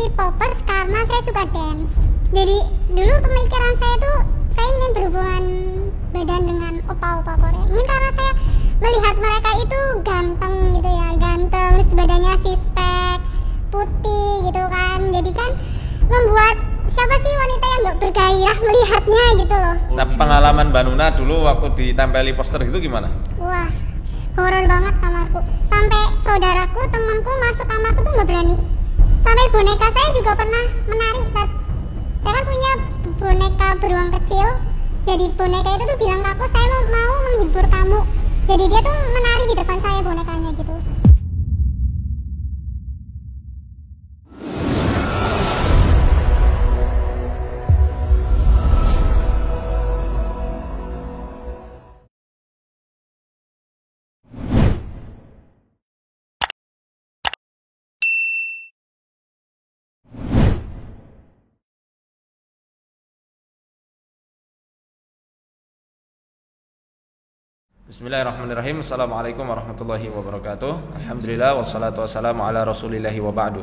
K-popers karena saya suka dance. Jadi dulu pemikiran saya tuh saya ingin berhubungan badan dengan opa-opa Korea. Mungkin karena saya melihat mereka itu ganteng gitu ya, ganteng, terus badannya six-pack, putih gitu kan. Jadi kan membuat siapa sih wanita yang gak bergairah melihatnya gitu loh. Nah, pengalaman Mbak Nuna dulu waktu ditempeli poster gitu gimana? Wah, horor banget kamarku. Sampai saudaraku, temanku masuk kamarku tuh gak berani. Sampai boneka saya juga pernah menari. Saya kan punya boneka beruang kecil. Jadi boneka itu tuh bilang ke aku, saya mau menghibur kamu. Jadi dia tuh menari di depan saya bonekanya gitu. Bismillahirrahmanirrahim. Assalamualaikum warahmatullahi wabarakatuh. Alhamdulillah wassalatu wassalamu ala rasulillahi wa ba'du.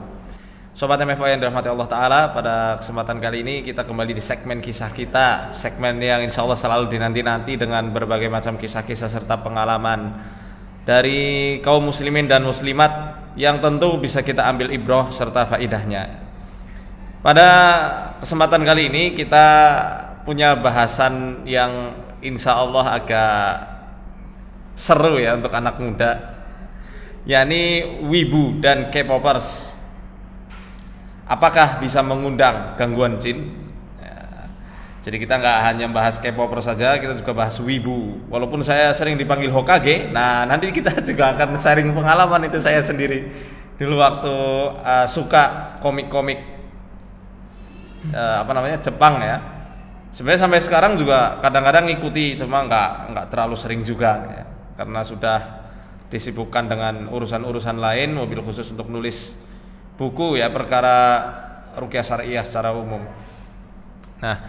Sobat MFO yang dirahmati Allah Ta'ala, pada kesempatan kali ini kita kembali di segmen kisah kita, segmen yang insya Allah selalu dinanti-nanti dengan berbagai macam kisah-kisah serta pengalaman dari kaum muslimin dan muslimat yang tentu bisa kita ambil ibroh serta faidahnya. Pada kesempatan kali ini kita punya bahasan yang insya Allah agak seru ya untuk anak muda, yakni wibu dan K-popers. Apakah bisa mengundang gangguan jin? Ya, jadi kita nggak hanya bahas K-popers saja, kita juga bahas wibu. Walaupun saya sering dipanggil Hokage, nah nanti kita juga akan sharing pengalaman itu saya sendiri. Dulu waktu suka komik-komik Jepang ya. Sebenarnya sampai sekarang juga kadang-kadang ngikuti, cuma nggak terlalu sering juga ya. Karena sudah disibukkan dengan urusan-urusan lain, mobil khusus untuk nulis buku ya, perkara ruqyah syariah secara umum. Nah,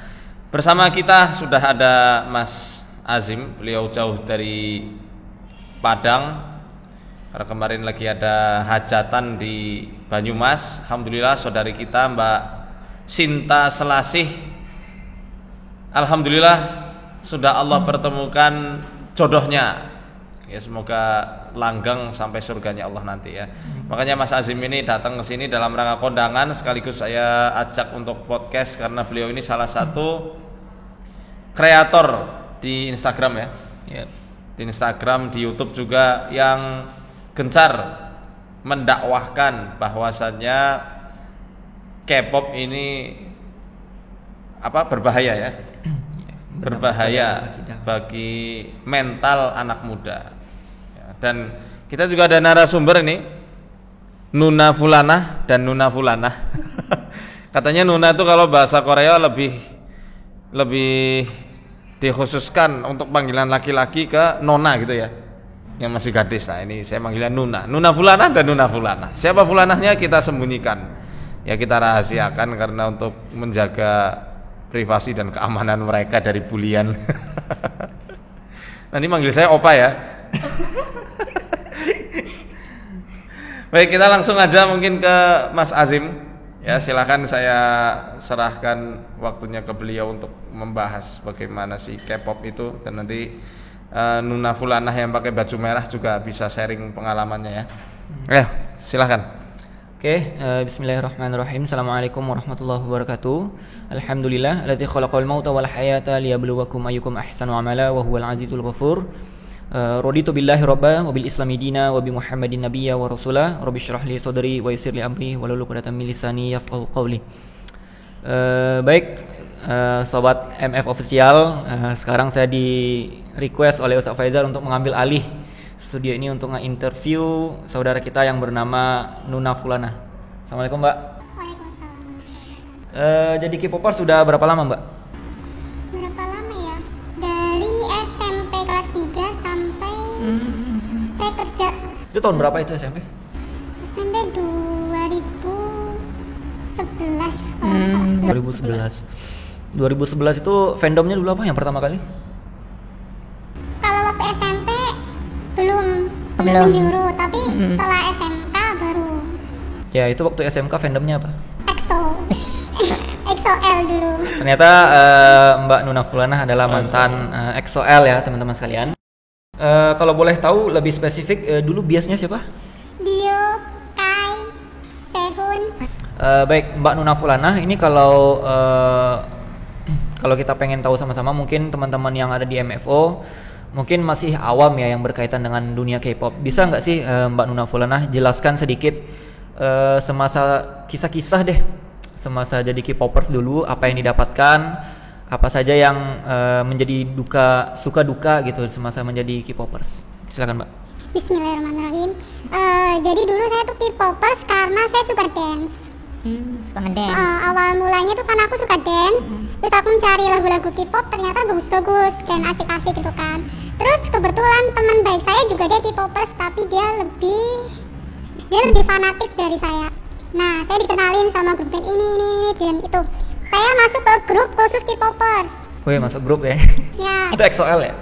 bersama kita sudah ada Mas Azim, beliau jauh dari Padang karena kemarin lagi ada hajatan di Banyumas. Alhamdulillah saudari kita Mbak Sinta Selasih, alhamdulillah sudah Allah pertemukan jodohnya. Ya, semoga langgeng sampai surganya Allah nanti ya. Makanya Mas Azim ini datang ke sini dalam rangka kondangan, sekaligus saya ajak untuk podcast karena beliau ini salah satu kreator di Instagram ya. Di Instagram, di YouTube juga yang gencar mendakwahkan bahwasannya K-pop ini berbahaya ya. Berbahaya bagi mental anak muda. Dan kita juga ada narasumber ini, Nuna Fulanah dan Nuna Fulanah. Katanya Nuna itu kalau bahasa Korea lebih dikhususkan untuk panggilan laki-laki ke Nona gitu ya, yang masih gadis. Nah ini saya manggilnya Nuna Fulanah dan Nuna Fulanah. Siapa Fulanahnya kita sembunyikan, ya kita rahasiakan karena untuk menjaga privasi dan keamanan mereka dari bulian. Nanti manggil saya Opa ya. Baik, kita langsung aja mungkin ke Mas Azim. Ya, silakan saya serahkan waktunya ke beliau untuk membahas bagaimana sih K-pop itu, dan nanti Nuna Fulanah yang pakai baju merah juga bisa sharing pengalamannya ya. Silakan. Oke, bismillahirrahmanirrahim. Assalamualaikum warahmatullahi wabarakatuh. Alhamdulillah alladzi khalaqal mauta wal hayata liyabluwakum ayyukum ahsanu amala wa huwal azizul ghafur. Raditu billahi rabba wa bil islami dina wa bi Muhammadin nabiyya wa rasula. Rabbi shrah li sadri wa yassir li amri wahlul 'uqdatam min lisani yafqahu qawli. Baik, sobat MF official, sekarang saya di request oleh Ustaz Faizal untuk mengambil alih studio ini untuk nge-interview saudara kita yang bernama Nuna Fulanah. Assalamualaikum Mbak. Waalaikumsalam. Jadi K-popers sudah berapa lama Mbak? Berapa lama ya? Dari SMP kelas 3 sampai saya kerja. Itu tahun berapa itu SMP? SMP 2011. 2011 itu fandomnya dulu apa yang pertama kali? Kalau waktu SMP belum menjuru, tapi setelah SMK baru. Ya, itu waktu SMK fandomnya apa? EXO. EXO-L dulu. Ternyata Mbak Nuna Fulanah adalah mantan EXO-L ya teman-teman sekalian. Kalau boleh tahu lebih spesifik, dulu biasnya siapa? Dio, Kai, Sehun. Baik Mbak Nuna Fulanah, ini kalau kita pengen tahu sama-sama, mungkin teman-teman yang ada di MFO mungkin masih awam ya yang berkaitan dengan dunia K-pop. Bisa nggak sih Mbak Nuna Fulanah jelaskan sedikit semasa kisah-kisah deh, semasa jadi K-popers dulu, apa yang didapatkan, apa saja yang menjadi suka duka gitu semasa menjadi K-popers. Silakan Mbak. Bismillahirrahmanirrahim. Jadi dulu saya tuh K-popers karena saya suka dance. Suka ngedance. Awal mulanya tuh karena aku suka dance, terus aku mencari lagu-lagu K-pop, ternyata bagus-bagus dan asik-asik gitu kan. Terus kebetulan teman baik saya juga dia K-popers, tapi dia lebih fanatik dari saya. Nah, saya dikenalin sama grup band ini dan itu. Saya masuk ke grup khusus K-popers. Wih, masuk grup ya? Ya. Itu EXO-L ya?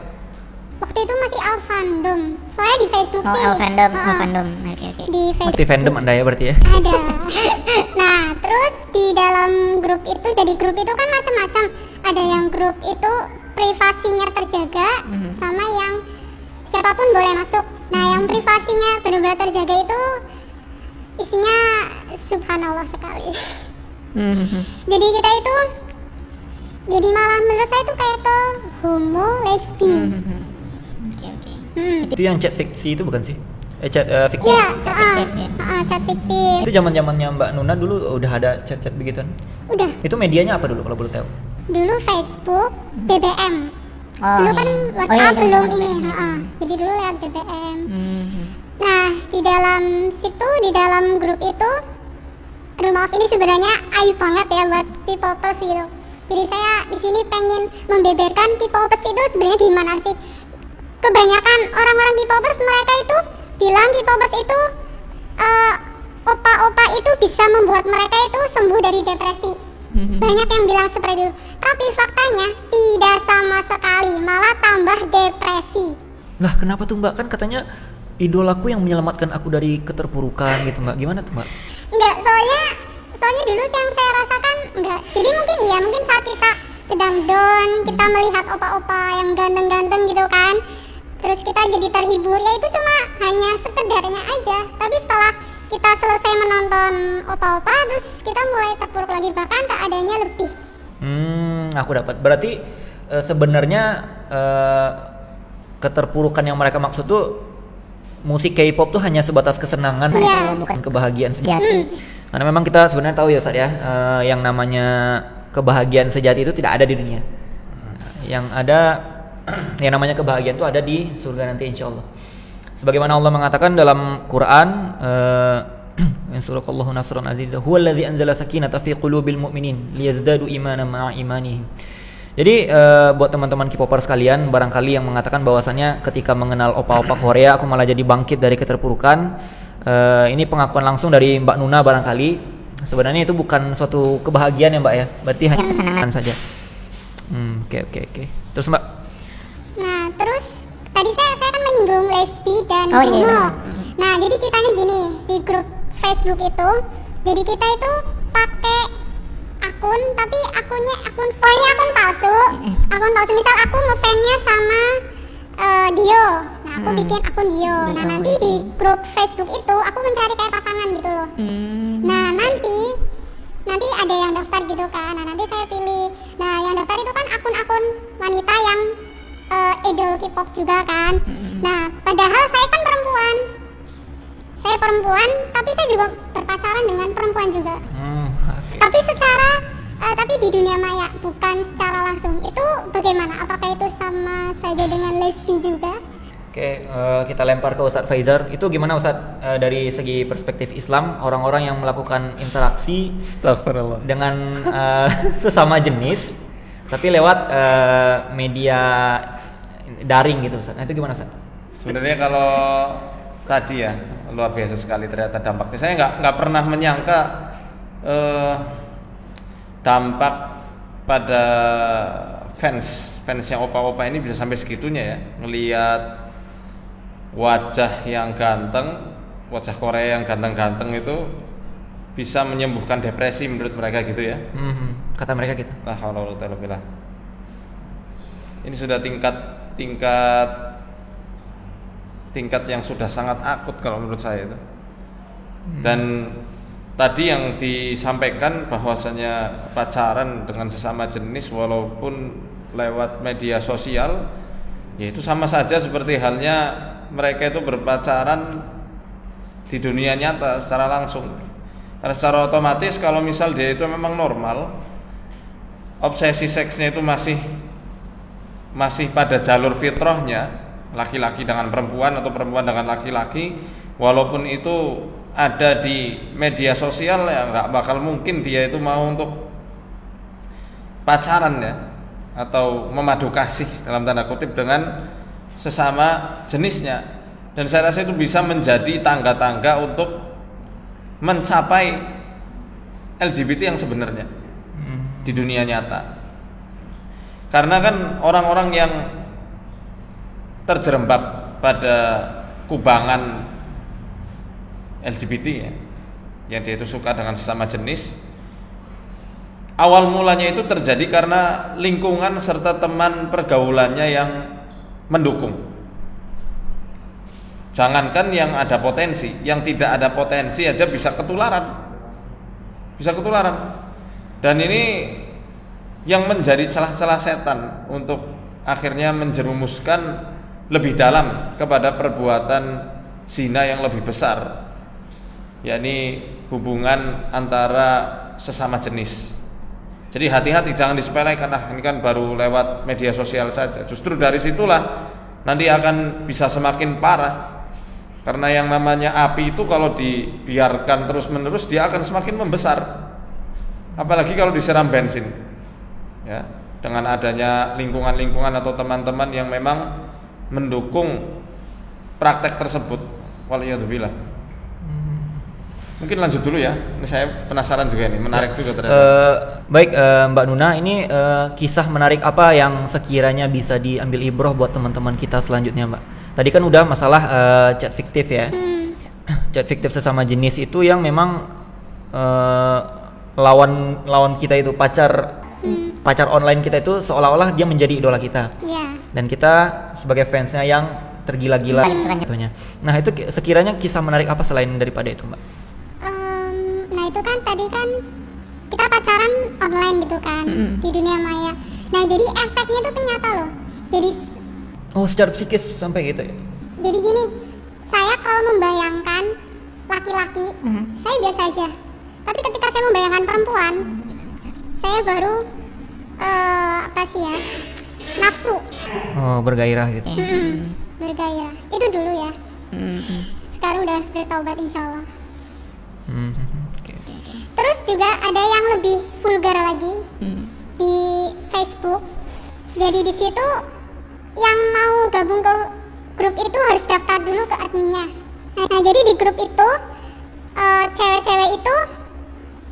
Waktu itu masih Alfandom. Soalnya di Facebook sih. Alfandom. Oke. Di Facebook. Multi fandom Anda ya berarti ya? Ada. Nah, terus di dalam grup itu, jadi grup itu kan macam-macam. Ada yang grup itu privasinya terjaga, sama yang siapapun boleh masuk. Nah, yang privasinya benar-benar terjaga itu isinya subhanallah sekali. Jadi kita itu, jadi malah menurut saya itu kayak ke homo lesbi. Oke. Itu yang chat fiksi itu bukan sih? Chat fiktif. Iya, fiktif, chat fiktif. Itu zaman-zamannya Mbak Nuna dulu udah ada chat-chat begituan. Udah. Itu medianya apa dulu kalau boleh tahu? Dulu Facebook, BBM. Dulu kan iya. WhatsApp belum zaman ini. BBM. Jadi dulu lewat BBM. Nah, di dalam grup itu, aduh maaf ini sebenarnya aib banget ya buat K-popers gitu. Jadi saya di sini pengen membeberkan K-popers itu sebenarnya gimana sih. Kebanyakan orang-orang K-popers mereka itu bilang K-popers itu opa-opa itu bisa membuat mereka itu sembuh dari depresi. Banyak yang bilang seperti itu. Tapi faktanya tidak sama sekali, malah tambah depresi. Lah kenapa tuh Mbak? Kan katanya idolaku yang menyelamatkan aku dari keterpurukan gitu Mbak. Gimana tuh Mbak? Enggak, soalnya dulu yang saya rasakan enggak. Jadi mungkin saat kita sedang down, kita melihat opa-opa yang ganteng-ganteng gitu kan, terus kita jadi terhibur, ya itu cuma hanya sekedarnya aja. Tapi setelah kita selesai menonton opa-opa, terus kita mulai terpuruk lagi, bahkan keadaannya lebih. Aku dapat. Berarti sebenarnya keterpurukan yang mereka maksud tuh musik K-pop tuh hanya sebatas kesenangan, Iya. bukan kebahagiaan sejati. Sejati. Karena memang kita sebenarnya tahu ya Ustaz ya, yang namanya kebahagiaan sejati itu tidak ada di dunia. Yang ada yang namanya kebahagiaan itu ada di surga nanti insyaallah. Sebagaimana Allah mengatakan dalam Quran, yansurullahu nasran azizah, huwallazi anzala sakinata fi qulubil mu'minin liyazdadu imanan ma'a imanihim. Jadi buat teman-teman K-popers sekalian, barangkali yang mengatakan bahwasannya ketika mengenal opa-opa Korea aku malah jadi bangkit dari keterpurukan, ini pengakuan langsung dari Mbak Nuna barangkali. Sebenarnya itu bukan suatu kebahagiaan ya Mbak ya, berarti hanya kesenangan saja. Oke. Terus Mbak? Nah, terus tadi saya kan menyinggung lesbi dan Oh, homo. iya. Nah, jadi ceritanya gini, di grup Facebook itu, jadi kita itu pakai akun, tapi akun palsu. Akun palsu, misal aku ngefansnya sama Dio. Nah, aku bikin akun Dio. Nah, nanti di grup Facebook itu aku mencari kayak pasangan gitu loh. Nah, nanti ada yang daftar gitu kan. Nah, nanti saya pilih. Nah, yang daftar itu kan akun-akun wanita yang idol K-pop juga kan. Nah, padahal saya kan perempuan. Saya perempuan, tapi saya juga berpacaran dengan perempuan juga. Tapi di dunia maya, bukan secara langsung. Itu bagaimana? Apakah itu sama saja dengan lesbi juga? Oke, kita lempar ke Ustadz Faizar. Itu gimana Ustadz dari segi perspektif Islam, orang-orang yang melakukan interaksi dengan sesama jenis, tapi lewat media daring gitu Ustadz. Nah, itu gimana Ustadz? Sebenarnya kalau tadi ya luar biasa sekali ternyata dampaknya. Saya nggak pernah menyangka dampak pada fansnya opa-opa ini bisa sampai segitunya ya, ngelihat wajah yang ganteng, wajah Korea yang ganteng-ganteng itu bisa menyembuhkan depresi menurut mereka gitu ya. Kata mereka gitu. La haula wala quwwata illa billah. Ini sudah tingkat yang sudah sangat akut kalau menurut saya itu. Dan tadi yang disampaikan bahwasanya pacaran dengan sesama jenis walaupun lewat media sosial, yaitu sama saja seperti halnya mereka itu berpacaran di dunia nyata secara langsung. Karena secara otomatis kalau misal dia itu memang normal, obsesi seksnya itu masih pada jalur fitrahnya, laki-laki dengan perempuan atau perempuan dengan laki-laki, walaupun itu ada di media sosial, ya nggak bakal mungkin dia itu mau untuk pacaran ya, atau memadu kasih dalam tanda kutip dengan sesama jenisnya. Dan saya rasa itu bisa menjadi tangga-tangga untuk mencapai LGBT yang sebenarnya di dunia nyata. Karena kan orang-orang yang terjerembab pada kubangan LGBT ya, yang dia itu suka dengan sesama jenis, awal mulanya itu terjadi karena lingkungan serta teman pergaulannya yang mendukung. Jangankan yang ada potensi, yang tidak ada potensi aja bisa ketularan. Dan ini yang menjadi celah-celah setan untuk akhirnya menjerumuskan lebih dalam kepada perbuatan zina yang lebih besar, yakni hubungan antara sesama jenis. Jadi hati-hati, jangan disepelekan. Ini kan baru lewat media sosial saja. Justru dari situlah nanti akan bisa semakin parah. Karena yang namanya api itu kalau dibiarkan terus-menerus dia akan semakin membesar. Apalagi kalau disiram bensin. Ya, dengan adanya lingkungan-lingkungan atau teman-teman yang memang mendukung praktek tersebut. Waliyadzubillah. Mungkin lanjut dulu ya. Ini saya penasaran juga nih, menarik juga ternyata. Baik, Mbak Nuna, ini kisah menarik apa yang sekiranya bisa diambil ibrah buat teman-teman kita selanjutnya, Mbak? Tadi kan udah masalah chat fiktif ya. Chat fiktif sesama jenis itu yang memang lawan kita itu pacar online kita itu seolah-olah dia menjadi idola kita. Dan kita sebagai fansnya yang tergila-gila tentunya. Nah, itu sekiranya kisah menarik apa selain daripada itu, Mbak? Nah, itu kan tadi kan kita pacaran online gitu kan, di dunia maya. Nah, jadi efeknya tuh nyata loh. Jadi secara psikis sampai gitu ya. Jadi gini, saya kalau membayangkan laki-laki, saya biasa aja. Tapi ketika saya membayangkan perempuan, saya baru nafsu. Bergairah gitu. Bergairah. Itu dulu ya. Sekarang udah bertaubat insyaallah. Okay. Terus juga ada yang lebih vulgar lagi di Facebook. Jadi di situ yang mau gabung ke grup itu harus daftar dulu ke adminnya. Nah, jadi di grup itu cewek-cewek itu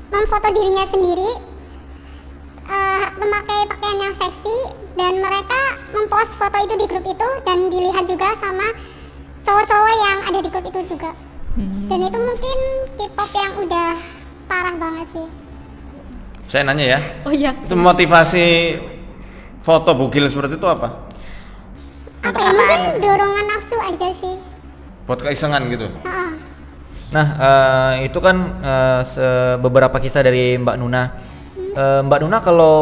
memfoto dirinya sendiri, memakai pakaian yang seksi, dan mereka mempost foto itu di grup itu dan dilihat juga sama cowok-cowok yang ada di grup itu juga. Dan itu mungkin K-pop yang udah parah banget sih. Saya nanya ya. Oh iya. Itu motivasi foto bugil seperti itu apa? Apa ya, mungkin dorongan nafsu aja sih. Buat keisengan gitu. Nah, itu kan beberapa kisah dari Mbak Nuna. Mbak Nuna kalau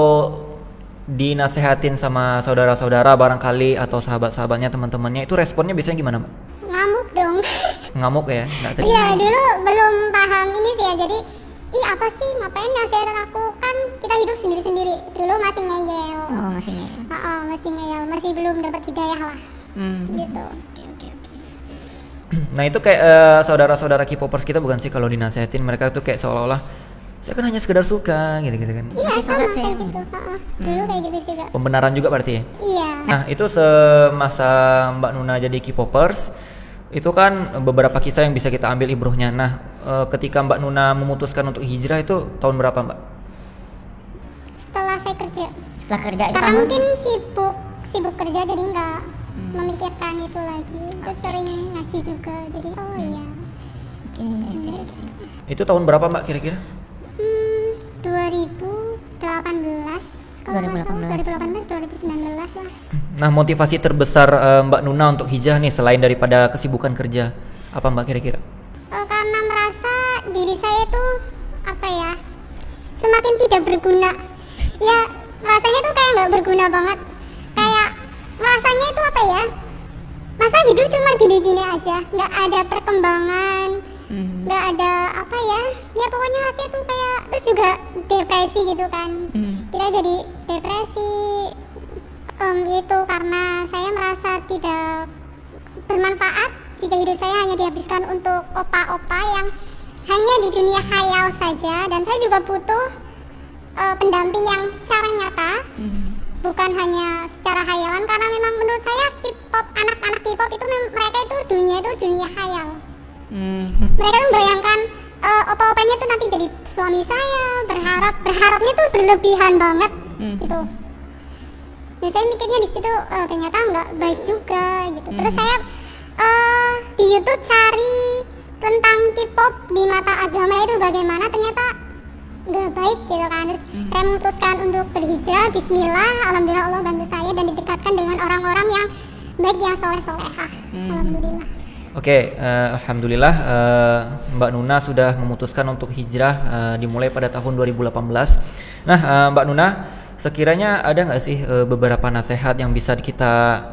dinasehatin sama saudara-saudara barangkali atau sahabat-sahabatnya, teman-temannya, itu responnya biasanya gimana, Mbak? Ngamuk dong. Ngamuk ya? Iya, dulu belum paham ini sih ya. Jadi, apa sih, ngapain nasihatin aku, kan kita hidup sendiri-sendiri. Dulu masih ngeyel. Masih ngeyel. Masih ngeyel, masih belum dapat hidayah lah. Gitu. Oke. Nah, itu kayak saudara-saudara K-popers kita bukan sih kalau dinasehatin mereka tuh kayak seolah-olah saya kan hanya sekedar suka gitu kan. Iya, sama kayak gitu. Dulu kayak gitu juga. Pembenaran juga berarti ya? Iya. Nah, itu semasa Mbak Nuna jadi K-popers, itu kan beberapa kisah yang bisa kita ambil ibrohnya. Nah, ketika Mbak Nuna memutuskan untuk hijrah itu tahun berapa, Mbak? Setelah saya kerja. Setelah kerja itu Karena kamu mungkin sibuk kerja jadi nggak memikirkan itu lagi. Terus sering ngaji juga, jadi iya. Oke, sip. Itu tahun berapa Mbak kira-kira? 2018 kalau nggak salah, 2018 2019 lah. Nah, motivasi terbesar Mbak Nuna untuk hijrah nih selain daripada kesibukan kerja, apa Mbak kira-kira? Karena merasa diri saya itu apa ya, semakin tidak berguna ya, rasanya tuh kayak nggak berguna banget, kayak rasanya itu apa ya, masa hidup cuma gini-gini aja, nggak ada perkembangan, nggak ada apa ya, ya pokoknya rasanya tuh kayak, terus juga depresi gitu kan. Kita jadi depresi itu karena saya merasa tidak bermanfaat jika hidup saya hanya dihabiskan untuk opa-opa yang hanya di dunia khayal saja, dan saya juga butuh pendamping yang secara nyata, bukan hanya secara khayalan, karena memang menurut saya K-pop, anak-anak K-pop itu mereka itu dunia khayal. Mereka tuh membayangkan opa-opanya tuh nanti jadi suami saya, berharapnya tuh berlebihan banget gitu. Nah, saya mikirnya di situ ternyata nggak baik juga gitu. Terus saya di YouTube cari tentang K-pop di mata agama itu bagaimana, ternyata nggak baik gitu kan. Terus saya memutuskan untuk berhijrah. Bismillah, alhamdulillah Allah bantu saya dan didekatkan dengan orang-orang yang baik, yang soleh-solehah. Alhamdulillah. Oke, alhamdulillah Mbak Nuna sudah memutuskan untuk hijrah dimulai pada tahun 2018. Nah, Mbak Nuna, sekiranya ada nggak sih beberapa nasihat yang bisa kita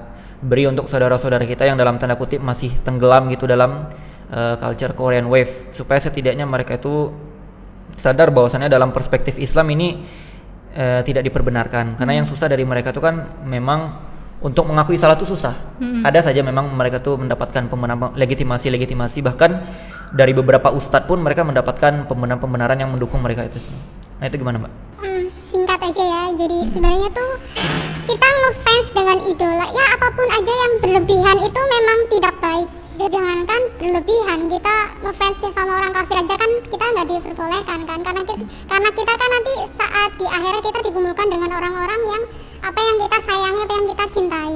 beri untuk saudara-saudara kita yang dalam tanda kutip masih tenggelam gitu dalam culture Korean Wave, supaya setidaknya mereka itu sadar bahwasannya dalam perspektif Islam ini tidak diperbenarkan, karena yang susah dari mereka itu kan memang untuk mengakui salah itu susah. Ada saja memang mereka tuh mendapatkan legitimasi, bahkan dari beberapa ustadz pun mereka mendapatkan pembenaran yang mendukung mereka itu. Nah, itu gimana Mbak? Singkat aja ya, jadi sebenarnya tuh kita ngefans dengan idola ya, apapun aja yang berlebihan itu memang tidak baik. Jangankan berlebihan, kita ngefans sama orang kafir aja kan kita nggak diperbolehkan kan, karena kita kan nanti saat di akhirat kita dikumpulkan dengan orang-orang yang apa yang kita sayangi, apa yang kita cintai.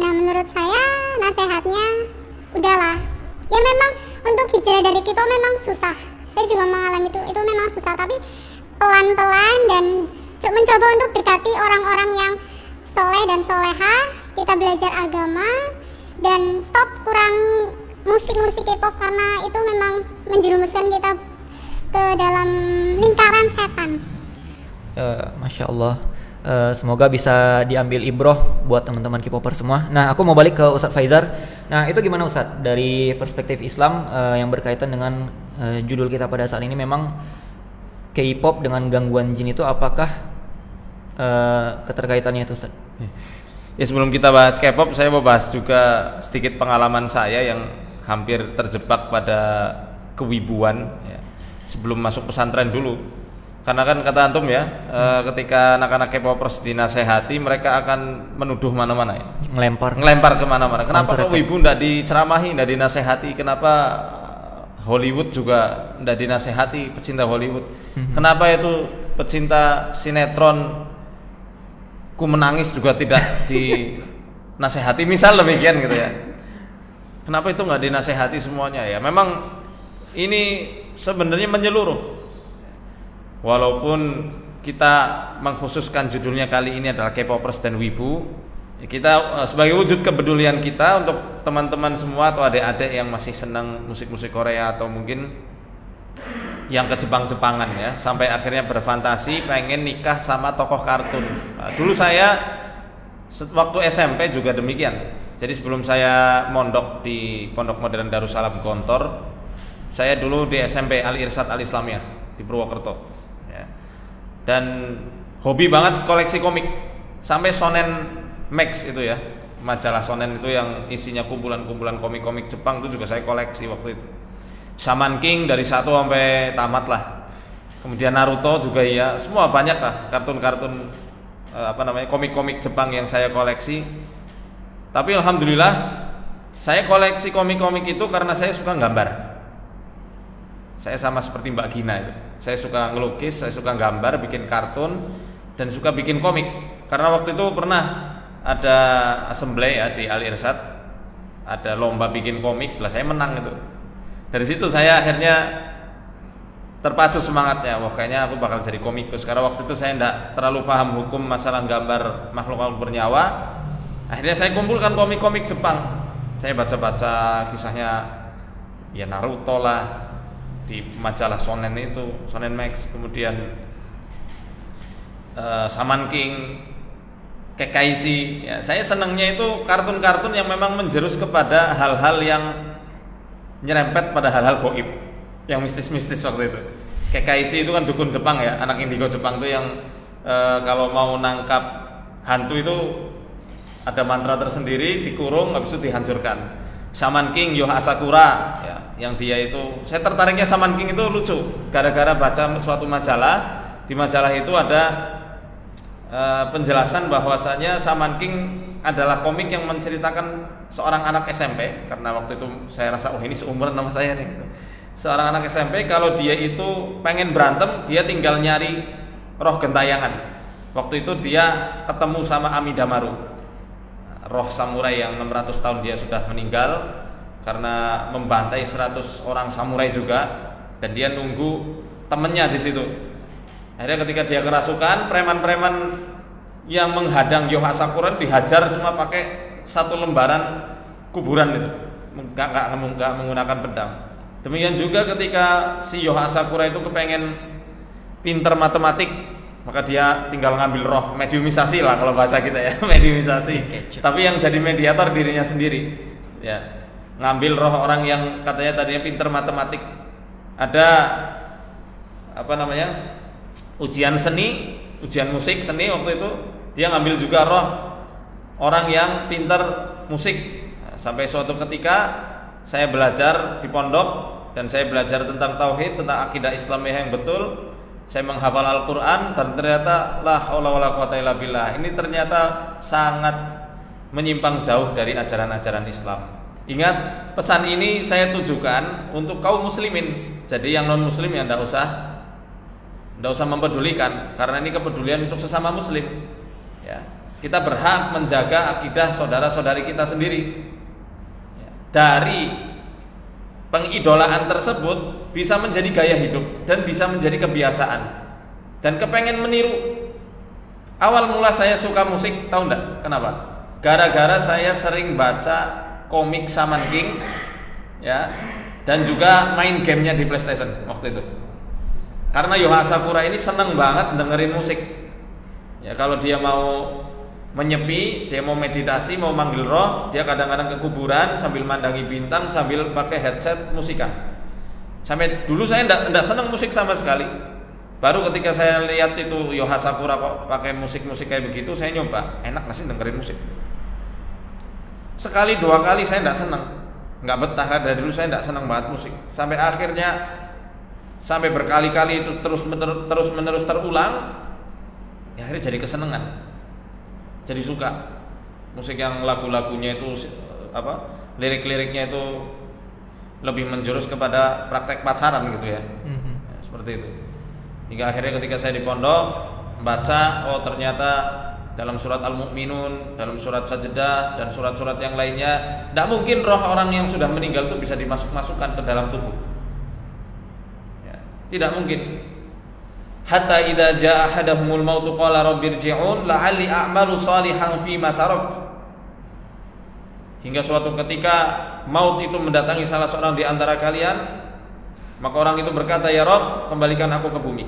Nah, menurut saya nasihatnya udahlah ya, memang untuk hijrah dari kita memang susah, saya juga mengalami itu memang susah, tapi pelan-pelan dan mencoba untuk dekati orang-orang yang soleh dan soleha, kita belajar agama dan stop kurangi musik-musik K-pop karena itu memang menjerumuskan kita ke dalam lingkaran setan. Masya Allah. Semoga bisa diambil ibroh buat teman-teman K-popper semua. Nah, aku mau balik ke Ustadz Faizar. Nah, itu gimana Ustadz dari perspektif Islam yang berkaitan dengan judul kita pada saat ini, memang K-pop dengan gangguan jin itu apakah keterkaitannya itu Ustadz? Ya, sebelum kita bahas K-pop, saya mau bahas juga sedikit pengalaman saya yang hampir terjebak pada kewibuan ya, sebelum masuk pesantren dulu. Karena kan kata antum ya, ketika anak-anak K-popers dinasehati, mereka akan menuduh mana-mana ya, ngelempar kemana-mana. Kenapa kok wibu ndak diceramahi, ndak dinasehati? Kenapa Hollywood juga ndak dinasehati, pecinta Hollywood? Kenapa itu pecinta sinetron Ku Menangis juga tidak dinasehati? Misal demikian gitu ya. Kenapa itu nggak dinasehati semuanya ya? Memang ini sebenarnya menyeluruh. Walaupun kita mengkhususkan judulnya kali ini adalah K-popers dan wibu, kita sebagai wujud kepedulian kita untuk teman-teman semua atau adik-adik yang masih senang musik-musik Korea atau mungkin yang ke Jepang-Jepangan ya, sampai akhirnya berfantasi pengen nikah sama tokoh kartun. Nah, dulu saya waktu SMP juga demikian. Jadi sebelum saya mondok di Pondok Modern Darussalam Gontor, saya dulu di SMP Al Irsyad Al Islamiyah di Purwokerto. Dan hobi banget koleksi komik, sampai Shonen Max itu ya, majalah Shonen itu yang isinya kumpulan-kumpulan komik-komik Jepang itu juga saya koleksi waktu itu. Shaman King dari 1 sampai tamat lah. Kemudian Naruto juga ya, semua banyak lah kartun-kartun komik-komik Jepang yang saya koleksi. Tapi alhamdulillah saya koleksi komik-komik itu karena saya suka gambar. Saya sama seperti Mbak Gina itu. Saya suka ngelukis, saya suka gambar, bikin kartun, dan suka bikin komik. Karena waktu itu pernah ada assembly ya di Al Irsyad, ada lomba bikin komik, lah saya menang itu. Dari situ saya akhirnya terpacu semangatnya, wah kayaknya aku bakal jadi komikus. Karena waktu itu saya tidak terlalu paham hukum masalah gambar makhluk bernyawa. Akhirnya saya kumpulkan komik-komik Jepang. Saya baca-baca kisahnya ya Naruto lah di majalah Shonen itu, Shonen Max, kemudian Shaman King, Kekaishi. Ya, saya senangnya itu kartun-kartun yang memang menjerus kepada hal-hal yang nyerempet pada hal-hal gaib, yang mistis-mistis waktu itu. Kekaishi itu kan dukun Jepang ya, anak indigo Jepang itu yang kalau mau nangkap hantu itu ada mantra tersendiri, dikurung, habis itu dihancurkan. Shaman King, Yu Asakura, ya, yang dia itu, saya tertariknya Shaman King itu lucu, gara-gara baca suatu majalah. Di majalah itu ada penjelasan bahwasanya Shaman King adalah komik yang menceritakan seorang anak SMP, karena waktu itu saya rasa ini seumuran sama saya nih. Seorang anak SMP kalau dia itu pengen berantem, dia tinggal nyari roh gentayangan. Waktu itu dia ketemu sama Amidamaru, roh samurai yang 600 tahun dia sudah meninggal karena membantai 100 orang samurai juga, dan dia nunggu temennya di situ. Akhirnya ketika dia kerasukan, preman-preman yang menghadang Yu Asakura dihajar cuma pakai satu lembaran kuburan itu, nggak menggunakan pedang. Demikian juga ketika si Yu Asakura itu kepengen pinter matematik, maka dia tinggal ngambil roh, mediumisasi lah kalau bahasa kita ya, mediumisasi. Tapi yang jadi mediator dirinya sendiri, ya, ngambil roh orang yang katanya tadinya pinter matematik. Ada apa namanya, ujian seni, ujian musik seni waktu itu, dia ngambil juga roh orang yang pinter musik. Sampai suatu ketika saya belajar di pondok dan saya belajar tentang tauhid, tentang akidah Islamiyah yang betul. Saya menghafal Al-Quran dan ternyata la haula wala quwata illa billah, ini ternyata sangat menyimpang jauh dari ajaran-ajaran Islam. Ingat, pesan ini saya tujukan untuk kaum muslimin. Jadi yang non muslim ya tidak usah mempedulikan, karena ini kepedulian untuk sesama muslim. Ya, kita berhak menjaga akidah saudara-saudari kita sendiri. Ya, dari pengidolaan tersebut bisa menjadi gaya hidup dan bisa menjadi kebiasaan dan kepengen meniru. Awal mula saya suka musik, tahu enggak kenapa? Gara-gara saya sering baca komik Shaman King, ya, dan juga main gamenya di PlayStation waktu itu. Karena Yu Asakura ini seneng banget dengerin musik. Ya, kalau dia mau menyepi, dia mau meditasi, mau manggil roh, dia kadang-kadang ke kuburan sambil mandangi bintang sambil pakai headset musikan. Sampai dulu saya enggak senang musik sama sekali. Baru ketika saya lihat itu Yu Asakura kok pakai musik-musik kayak begitu, saya nyoba, enak nggak sih dengerin musik? Sekali dua kali saya enggak senang, nggak betah. Dari dulu saya enggak senang banget musik. Sampai akhirnya sampai berkali-kali itu terus menerus terulang, ya akhirnya jadi kesenangan. Jadi suka musik yang lagu-lagunya itu apa, lirik-liriknya itu lebih menjurus kepada praktek pacaran gitu ya. Ya, seperti itu. Hingga akhirnya ketika saya di pondok baca, oh ternyata dalam surat Al-Mu'minun, dalam surat Sajdah dan surat-surat yang lainnya, tidak mungkin roh orang yang sudah meninggal itu bisa dimasukkan ke dalam tubuh. Ya, tidak mungkin. Hatta idza jaa ahadahumul maut qala rabbirji'un la'alli a'malu shalihan fima tarak. Hingga suatu ketika maut itu mendatangi salah seorang di antara kalian, maka orang itu berkata, ya Rabb, kembalikan aku ke bumi.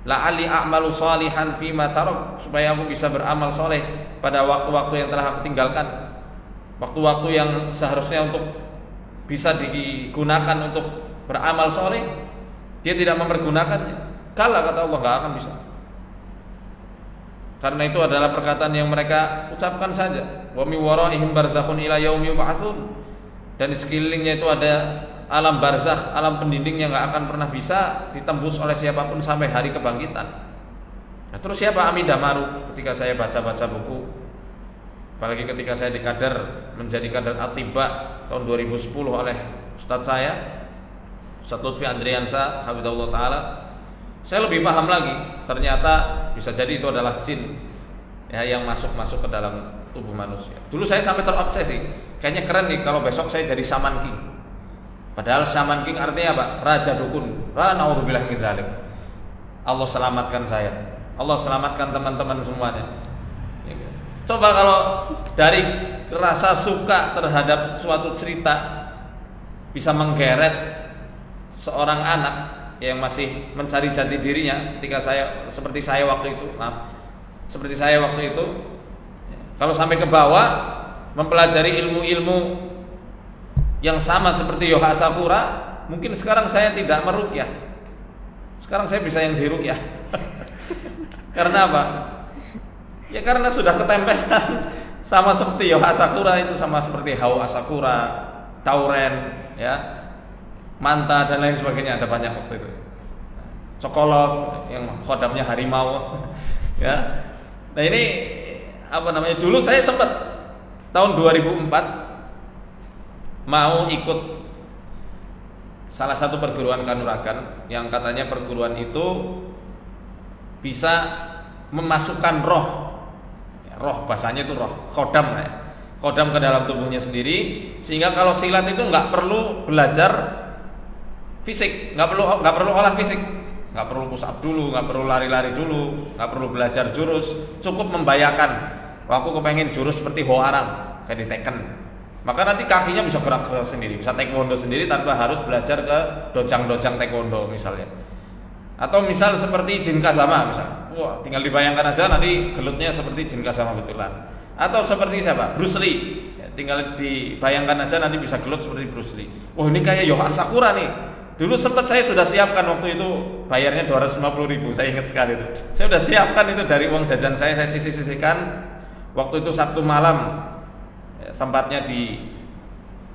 La'alli a'malu shalihan fima tarak, supaya aku bisa beramal soleh pada waktu-waktu yang telah aku tinggalkan. Waktu-waktu yang seharusnya untuk bisa digunakan untuk beramal soleh, dia tidak mempergunakannya. Kala, kata Allah, gak akan bisa. Karena itu adalah perkataan yang mereka ucapkan saja. Wa mi waraihim barzakhun ila yaumi yub'atsun. Dan di sekelilingnya itu ada alam barzakh, alam pendinding yang gak akan pernah bisa ditembus oleh siapapun sampai hari kebangkitan. Nah, terus siapa Amidamaru? Ketika saya baca-baca buku, apalagi ketika saya di kader, menjadi kader Atiba tahun 2010 oleh Ustadz saya, Ustadz Lutfi Andriansa hafizahullah ta'ala, saya lebih paham lagi, ternyata bisa jadi itu adalah jin ya, yang masuk ke dalam tubuh manusia. Dulu saya sampai terobsesi, kayaknya keren nih kalau besok saya jadi Shaman King. Padahal Shaman King artinya apa? Raja dukun. Na'udzubillah min dzalik. Allah selamatkan saya. Allah selamatkan teman-teman semuanya. Coba kalau dari rasa suka terhadap suatu cerita bisa menggeret seorang anak yang masih mencari jati dirinya ketika seperti saya waktu itu, kalau sampai ke bawah mempelajari ilmu-ilmu yang sama seperti Yoha Asakura, mungkin sekarang saya tidak meruqyah. Sekarang saya bisa yang diruqyah. Karena apa? Ya karena sudah ketempelan sama seperti Yoha Asakura itu, sama seperti Hao Asakura, Tauren, ya, Manta dan lain sebagainya, ada banyak waktu itu. Cokolov yang khodamnya harimau, ya. Nah ini apa namanya? Dulu saya sempat tahun 2004 mau ikut salah satu perguruan kanuragan yang katanya perguruan itu bisa memasukkan roh, ya, roh bahasanya itu roh, khodam ya. Khodam ke dalam tubuhnya sendiri, sehingga kalau silat itu nggak perlu belajar fisik, nggak perlu olah fisik, nggak perlu push up dulu, nggak perlu lari-lari dulu, nggak perlu belajar jurus, cukup membayangkan, aku kepengen jurus seperti Ho Arang kayak di Tekken, maka nanti kakinya bisa gerak sendiri, bisa taekwondo sendiri tanpa harus belajar ke dojang-dojang taekwondo misalnya, atau misal seperti Jin Kazama misalnya, wah tinggal dibayangkan aja nanti gelutnya seperti Jin Kazama betulan. Atau seperti siapa? Bruce Lee. Ya, tinggal dibayangkan aja nanti bisa gelut seperti Bruce Lee. Oh ini kayak Yoha Asakura nih. Dulu sempat saya sudah siapkan waktu itu, bayarnya 250.000, saya ingat sekali itu. Saya sudah siapkan itu dari uang jajan saya sisihkan. Waktu itu Sabtu malam, ya, tempatnya di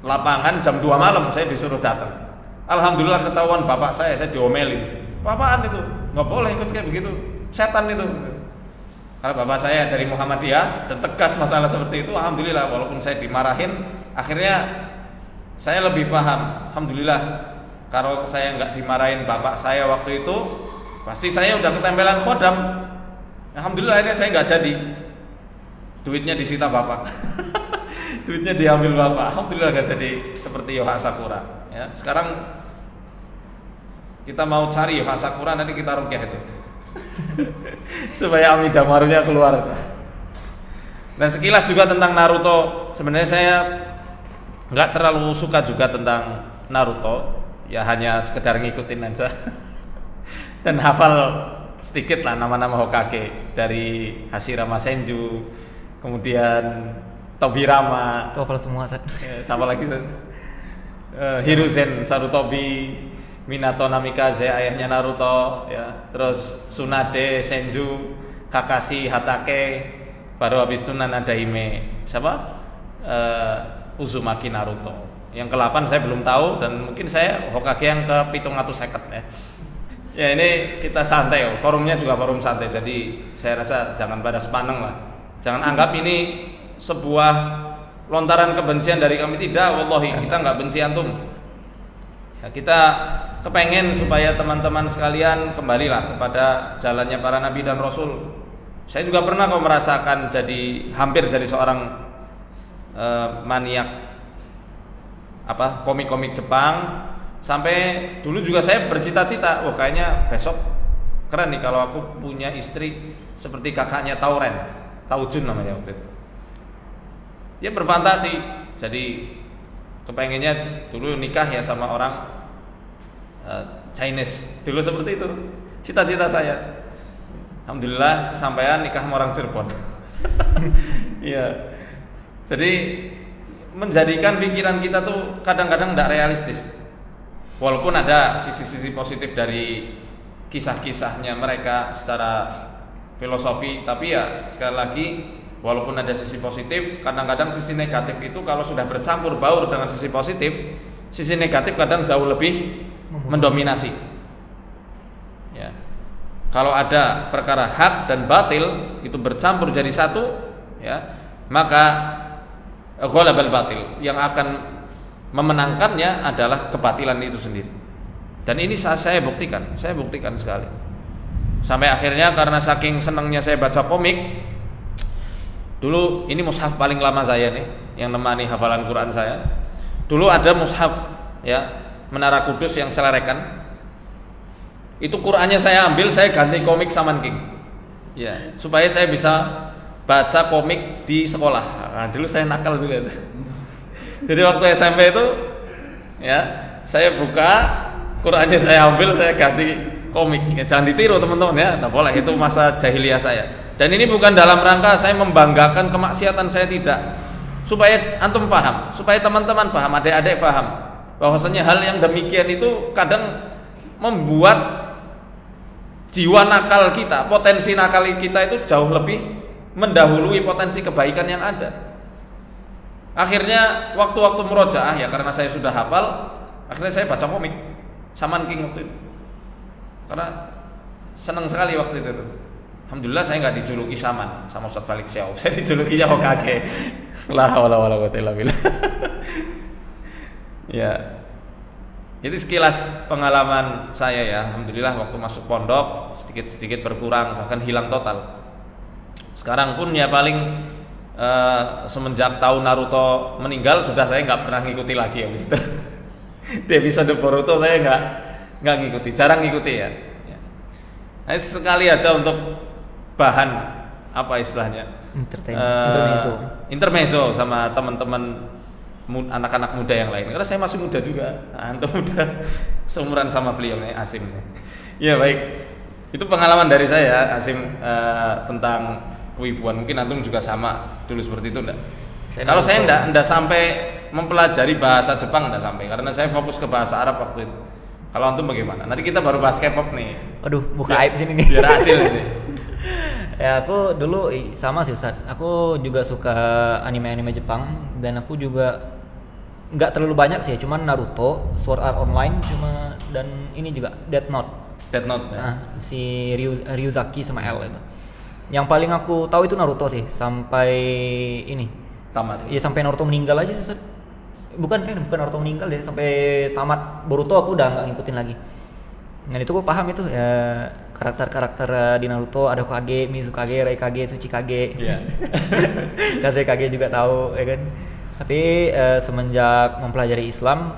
lapangan jam 2 malam saya disuruh datang. Alhamdulillah ketahuan bapak saya diomelin. Apaan itu? Nggak boleh ikut kayak begitu. Setan itu. Karena bapak saya dari Muhammadiyah dan tegas masalah seperti itu, alhamdulillah walaupun saya dimarahin, akhirnya saya lebih paham. Alhamdulillah kalau saya nggak dimarahin bapak saya waktu itu, pasti saya udah ketempelan khodam. Alhamdulillah akhirnya saya nggak jadi. Duitnya disita bapak, duitnya diambil bapak. Alhamdulillah nggak jadi seperti Yoha Asakura. Ya, sekarang kita mau cari Yoha Asakura, nanti kita ruqyah itu. Supaya Amida Marunya keluar. Dan sekilas juga tentang Naruto. Sebenarnya saya nggak terlalu suka juga tentang Naruto. Ya hanya sekedar ngikutin aja. Dan hafal sedikit lah nama-nama Hokage, dari Hashirama Senju, kemudian Tobirama. Itu hafal semua Sat. Sama lagi Hiruzen Sarutobi, Minato Namikaze ayahnya Naruto, ya, terus Tsunade Senju, Kakashi Hatake, baru habis itu Nanadahime siapa? Uzumaki Naruto. Yang ke-8 saya belum tahu, dan mungkin saya Hokage yang ke-750 ya. Ya ini kita santai, forumnya juga forum santai, jadi saya rasa jangan pada sepaneng lah. Jangan anggap ini sebuah lontaran kebencian dari kami, tidak, wallahi kita nggak benci antum. Ya, kita kepengen supaya teman-teman sekalian kembalilah kepada jalannya para nabi dan rasul. Saya juga pernah kok merasakan hampir jadi seorang maniak komik-komik Jepang, sampai dulu juga saya bercita-cita, wah kayaknya besok keren nih kalau aku punya istri seperti kakaknya Tauren, Taujun namanya waktu itu. Dia berfantasi, jadi kepengennya dulu nikah ya sama orang Chinese, dulu seperti itu cita-cita saya. Alhamdulillah kesampaian, nikah sama orang Cirebon. Iya. Jadi menjadikan pikiran kita tuh kadang-kadang tidak realistis. Walaupun ada sisi-sisi positif dari kisah-kisahnya mereka secara filosofi, tapi ya sekali lagi walaupun ada sisi positif, kadang-kadang sisi negatif itu kalau sudah bercampur baur dengan sisi positif, sisi negatif kadang jauh lebih mendominasi. Ya. Kalau ada perkara hak dan batil itu bercampur jadi satu, ya, maka ghalabal batil, yang akan memenangkannya adalah kebatilan itu sendiri. Dan ini saya buktikan sekali. Sampai akhirnya karena saking senangnya saya baca komik, dulu ini mushaf paling lama saya nih, yang nemani hafalan Quran saya. Dulu ada mushaf, ya, Menara Kudus yang selerekan. Itu Qurannya saya ambil, saya ganti komik Saman King. Ya, supaya saya bisa baca komik di sekolah. Nah, dulu saya nakal juga itu. Jadi waktu SMP itu ya, saya buka Qurannya saya ambil, saya ganti komik. Ya, jangan ditiru teman-teman ya. Nah, boleh, itu masa jahiliyah saya. Dan ini bukan dalam rangka saya membanggakan kemaksiatan, saya tidak. Supaya antum paham, supaya teman-teman paham, adik-adik paham bahwasanya hal yang demikian itu kadang membuat jiwa nakal kita, potensi nakal kita itu jauh lebih mendahului potensi kebaikan yang ada. Akhirnya waktu-waktu murojaah ya, karena saya sudah hafal, akhirnya saya baca komik Saman King waktu itu. Karena senang sekali waktu itu tuh. Alhamdulillah saya nggak dijuluki Saman sama Ustaz Felix Xiao. Saya dijulukinya Hokage. La haula wala quwwata illa billah. Ya. Itu sekilas pengalaman saya ya. Alhamdulillah waktu masuk pondok sedikit-sedikit berkurang, bahkan hilang total. Sekarang pun ya paling semenjak tahu Naruto meninggal sudah saya nggak pernah ngikuti lagi ya, Mister. Di episode Boruto saya nggak ngikuti, jarang ngikuti ya. Nah, sekali aja untuk bahan apa istilahnya intermezzo sama teman-teman anak-anak muda yang lain, karena saya masih muda juga. Nah, antum muda seumuran sama beliau nih, Asim. Ya baik, itu pengalaman dari saya Asim tentang kewibuan. Mungkin antum juga sama dulu seperti itu enggak? Kalau saya enggak sampai mempelajari bahasa Jepang, enggak sampai, karena saya fokus ke bahasa Arab waktu itu. Kalau antum bagaimana? Nanti kita baru bahas K-pop nih. Aduh, buka aib sini nih. Biar adil ini. Ya aku dulu sama sih Ustaz. Aku juga suka anime-anime Jepang, dan aku juga nggak terlalu banyak sih, cuman Naruto, Sword Art Online cuma, dan ini juga Death Note. Death Note. Ya. Nah, si Ryuzaki sama L itu. Yang paling aku tahu itu Naruto sih, sampai ini tamat. Iya, sampai Naruto meninggal aja sih Ustaz. Bukan Naruto meninggal deh, sampai tamat Boruto aku udah nggak ngikutin lagi. Dan itu aku paham itu ya, karakter-karakter di Naruto ada Hokage, Mizukage, Raikage, Tsuchikage. Iya. Kazekage juga tahu ya kan. Tapi semenjak mempelajari Islam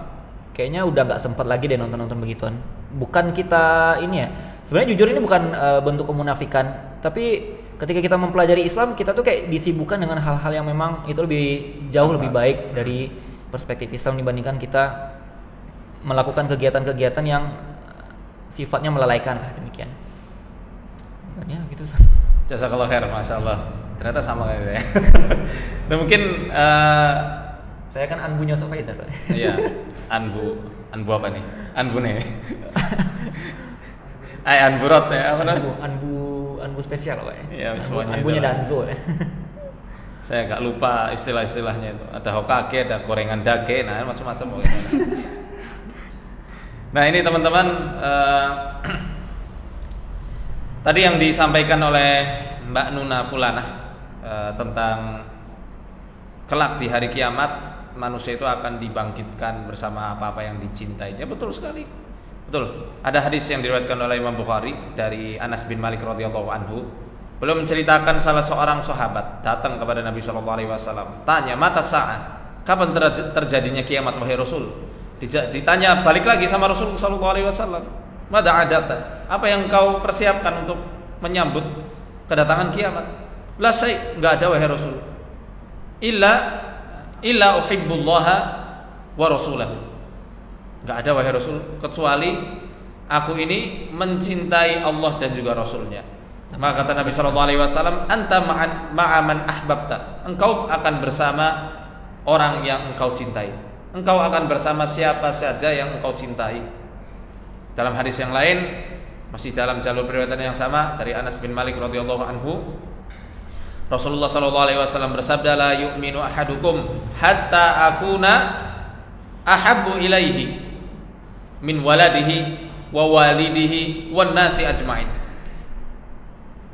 kayaknya udah nggak sempat lagi deh nonton-nonton begituan. Bukan kita ini ya, sebenarnya jujur ini bukan bentuk kemunafikan, tapi ketika kita mempelajari Islam kita tuh kayak disibukkan dengan hal-hal yang memang itu jauh lebih baik dari perspektif Islam dibandingkan kita melakukan kegiatan-kegiatan yang sifatnya melalaikan lah, demikian. Dan ya gitu. Jazakallah khair, masya Allah. Ternyata sama kayak saya. Dan mungkin saya kan anbunya Faizal, Pak. Iya, anbu apa nih? Anbu nih. Anburot ya, apa namanya? Anbu spesial, Pak. Iya, semuanya. Anbunya Danzo ya. Saya agak lupa istilah-istilahnya itu. Ada Hokage, ada gorengan dage, nah macam-macam pokoknya. Nah, ini teman-teman tadi yang disampaikan oleh Mbak Nuna Fulanah tentang kelak di hari kiamat manusia itu akan dibangkitkan bersama apa-apa yang dicintainya. Betul sekali. Betul. Ada hadis yang diriwayatkan oleh Imam Bukhari dari Anas bin Malik radhiyallahu anhu. Beliau menceritakan salah seorang sahabat datang kepada Nabi sallallahu alaihi wasallam, tanya, "Mata sa'ah?" Kapan terjadinya kiamat wahai Rasul? Ditanya balik lagi sama Rasul sallallahu alaihi wasallam, "Mada adata?" Apa yang kau persiapkan untuk menyambut kedatangan kiamat? La syai', enggak ada wahai Rasul. Illa uhibbullaha wa rasulahu. Enggak ada wahai Rasul kecuali aku ini mencintai Allah dan juga Rasulnya. Maka kata Nabi sallallahu alaihi wasallam, "Anta ma'a man ahbabta." Engkau akan bersama orang yang engkau cintai. Engkau akan bersama siapa saja yang engkau cintai. Dalam hadis yang lain, masih dalam jalur periwayatan yang sama dari Anas bin Malik radhiyallahu anhu, Rasulullah sallallahu alaihi wasallam bersabda, "La yu'minu ahadukum hatta akuna ahabbu ilaihi min waladihi wa walidihi wan nasi ajmain."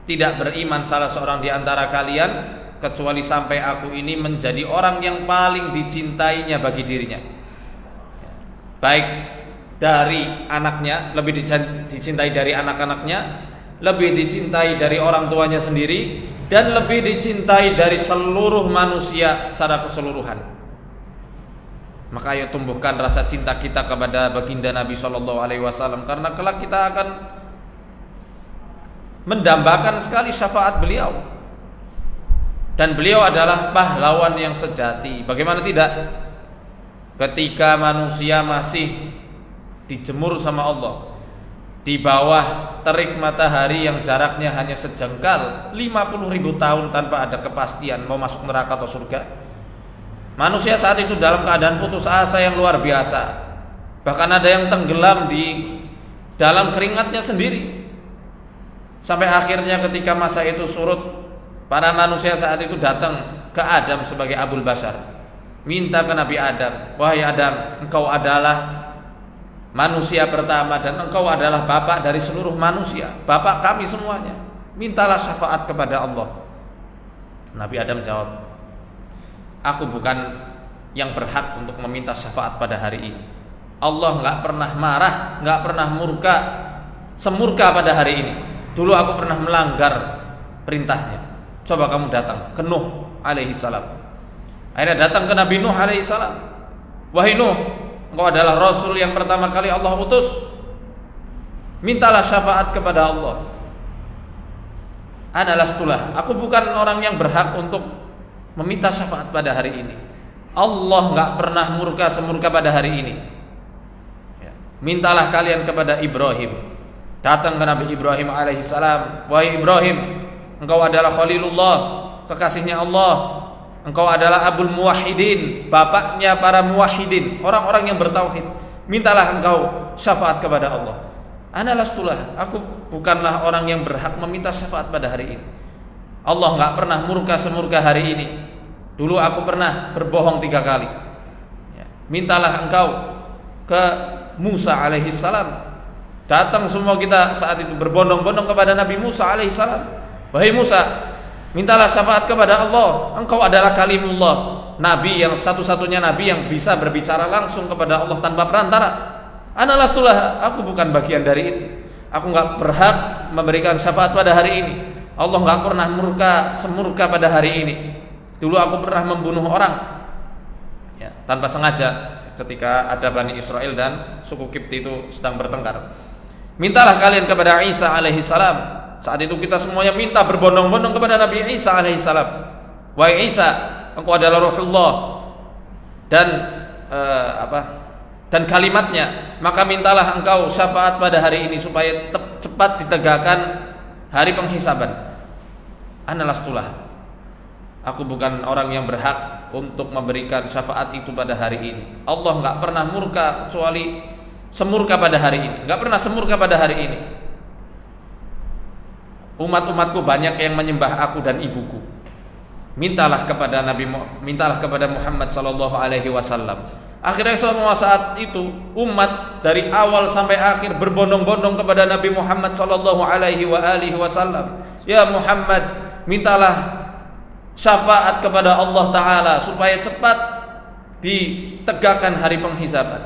Tidak beriman salah seorang di antara kalian kecuali sampai aku ini menjadi orang yang paling dicintainya bagi dirinya, baik dari anaknya, lebih dicintai dari anak-anaknya, lebih dicintai dari orang tuanya sendiri, dan lebih dicintai dari seluruh manusia secara keseluruhan. Maka ayo tumbuhkan rasa cinta kita kepada baginda Nabi Shallallahu Alaihi Wasallam, karena kelak kita akan mendambakan sekali syafaat beliau, dan beliau adalah pahlawan yang sejati. Bagaimana tidak? Ketika manusia masih dijemur sama Allah di bawah terik matahari yang jaraknya hanya sejengkal, 50.000 tahun tanpa ada kepastian mau masuk neraka atau surga, manusia saat itu dalam keadaan putus asa yang luar biasa. Bahkan ada yang tenggelam di dalam keringatnya sendiri. Sampai akhirnya ketika masa itu surut, para manusia saat itu datang ke Adam sebagai Abul Bashar, minta ke Nabi Adam, wahai Adam, engkau adalah manusia pertama dan engkau adalah bapak dari seluruh manusia, bapak kami semuanya, mintalah syafaat kepada Allah. Nabi Adam jawab, aku bukan yang berhak untuk meminta syafaat pada hari ini. Allah nggak pernah marah, nggak pernah murka semurka pada hari ini. Dulu aku pernah melanggar perintahnya. Coba kamu datang ke Nuh alaihi salam. Akhirnya datang ke Nabi Nuh alaihi salam. Wahai Nuh, engkau adalah Rasul yang pertama kali Allah utus. Mintalah syafaat kepada Allah. Ana lastulah, aku bukan orang yang berhak untuk meminta syafaat pada hari ini. Allah nggak pernah murka semurka pada hari ini. Mintalah kalian kepada Ibrahim. Datang ke Nabi Ibrahim alaihissalam, wahai Ibrahim, engkau adalah Khalilullah, kekasihnya Allah. Engkau adalah Abul Muwahhidin, bapaknya para muwahhidin, orang-orang yang bertauhid. Mintalah engkau syafaat kepada Allah. Ana lastulah, aku bukanlah orang yang berhak meminta syafaat pada hari ini. Allah nggak pernah murka semurka hari ini. Dulu aku pernah berbohong 3 kali. Mintalah engkau ke Musa alaihissalam. Datang semua kita saat itu berbondong-bondong kepada Nabi Musa alaihissalam. Wahai Musa, mintalah syafaat kepada Allah. Engkau adalah kalimullah, nabi yang satu-satunya nabi yang bisa berbicara langsung kepada Allah tanpa perantara. Ana lastulah, aku bukan bagian dari itu. Aku nggak berhak memberikan syafaat pada hari ini. Allah nggak pernah murka semurka pada hari ini. Dulu aku pernah membunuh orang tanpa sengaja ketika ada Bani Israel dan suku Kipti itu sedang bertengkar. Mintalah kalian kepada Isa alaihissalam. Saat itu kita semuanya minta berbondong-bondong kepada Nabi Isa alaihissalam. Wahai Isa, engkau adalah Ruhullah dan dan kalimatnya, maka mintalah engkau syafaat pada hari ini supaya cepat ditegakkan hari penghisaban. Ana lastulah, aku bukan orang yang berhak untuk memberikan syafaat itu pada hari ini. Allah nggak pernah murka kecuali semurka pada hari ini, nggak pernah semurka pada hari ini. Umat-umatku banyak yang menyembah aku dan ibuku. Mintalah kepada mintalah kepada Muhammad sallallahu alaihi wasallam. Akhirnya semua saat itu umat dari awal sampai akhir berbondong-bondong kepada Nabi Muhammad sallallahu alaihi wasallam. Ya Muhammad, mintalah syafaat kepada Allah Ta'ala supaya cepat ditegakkan hari penghisaban.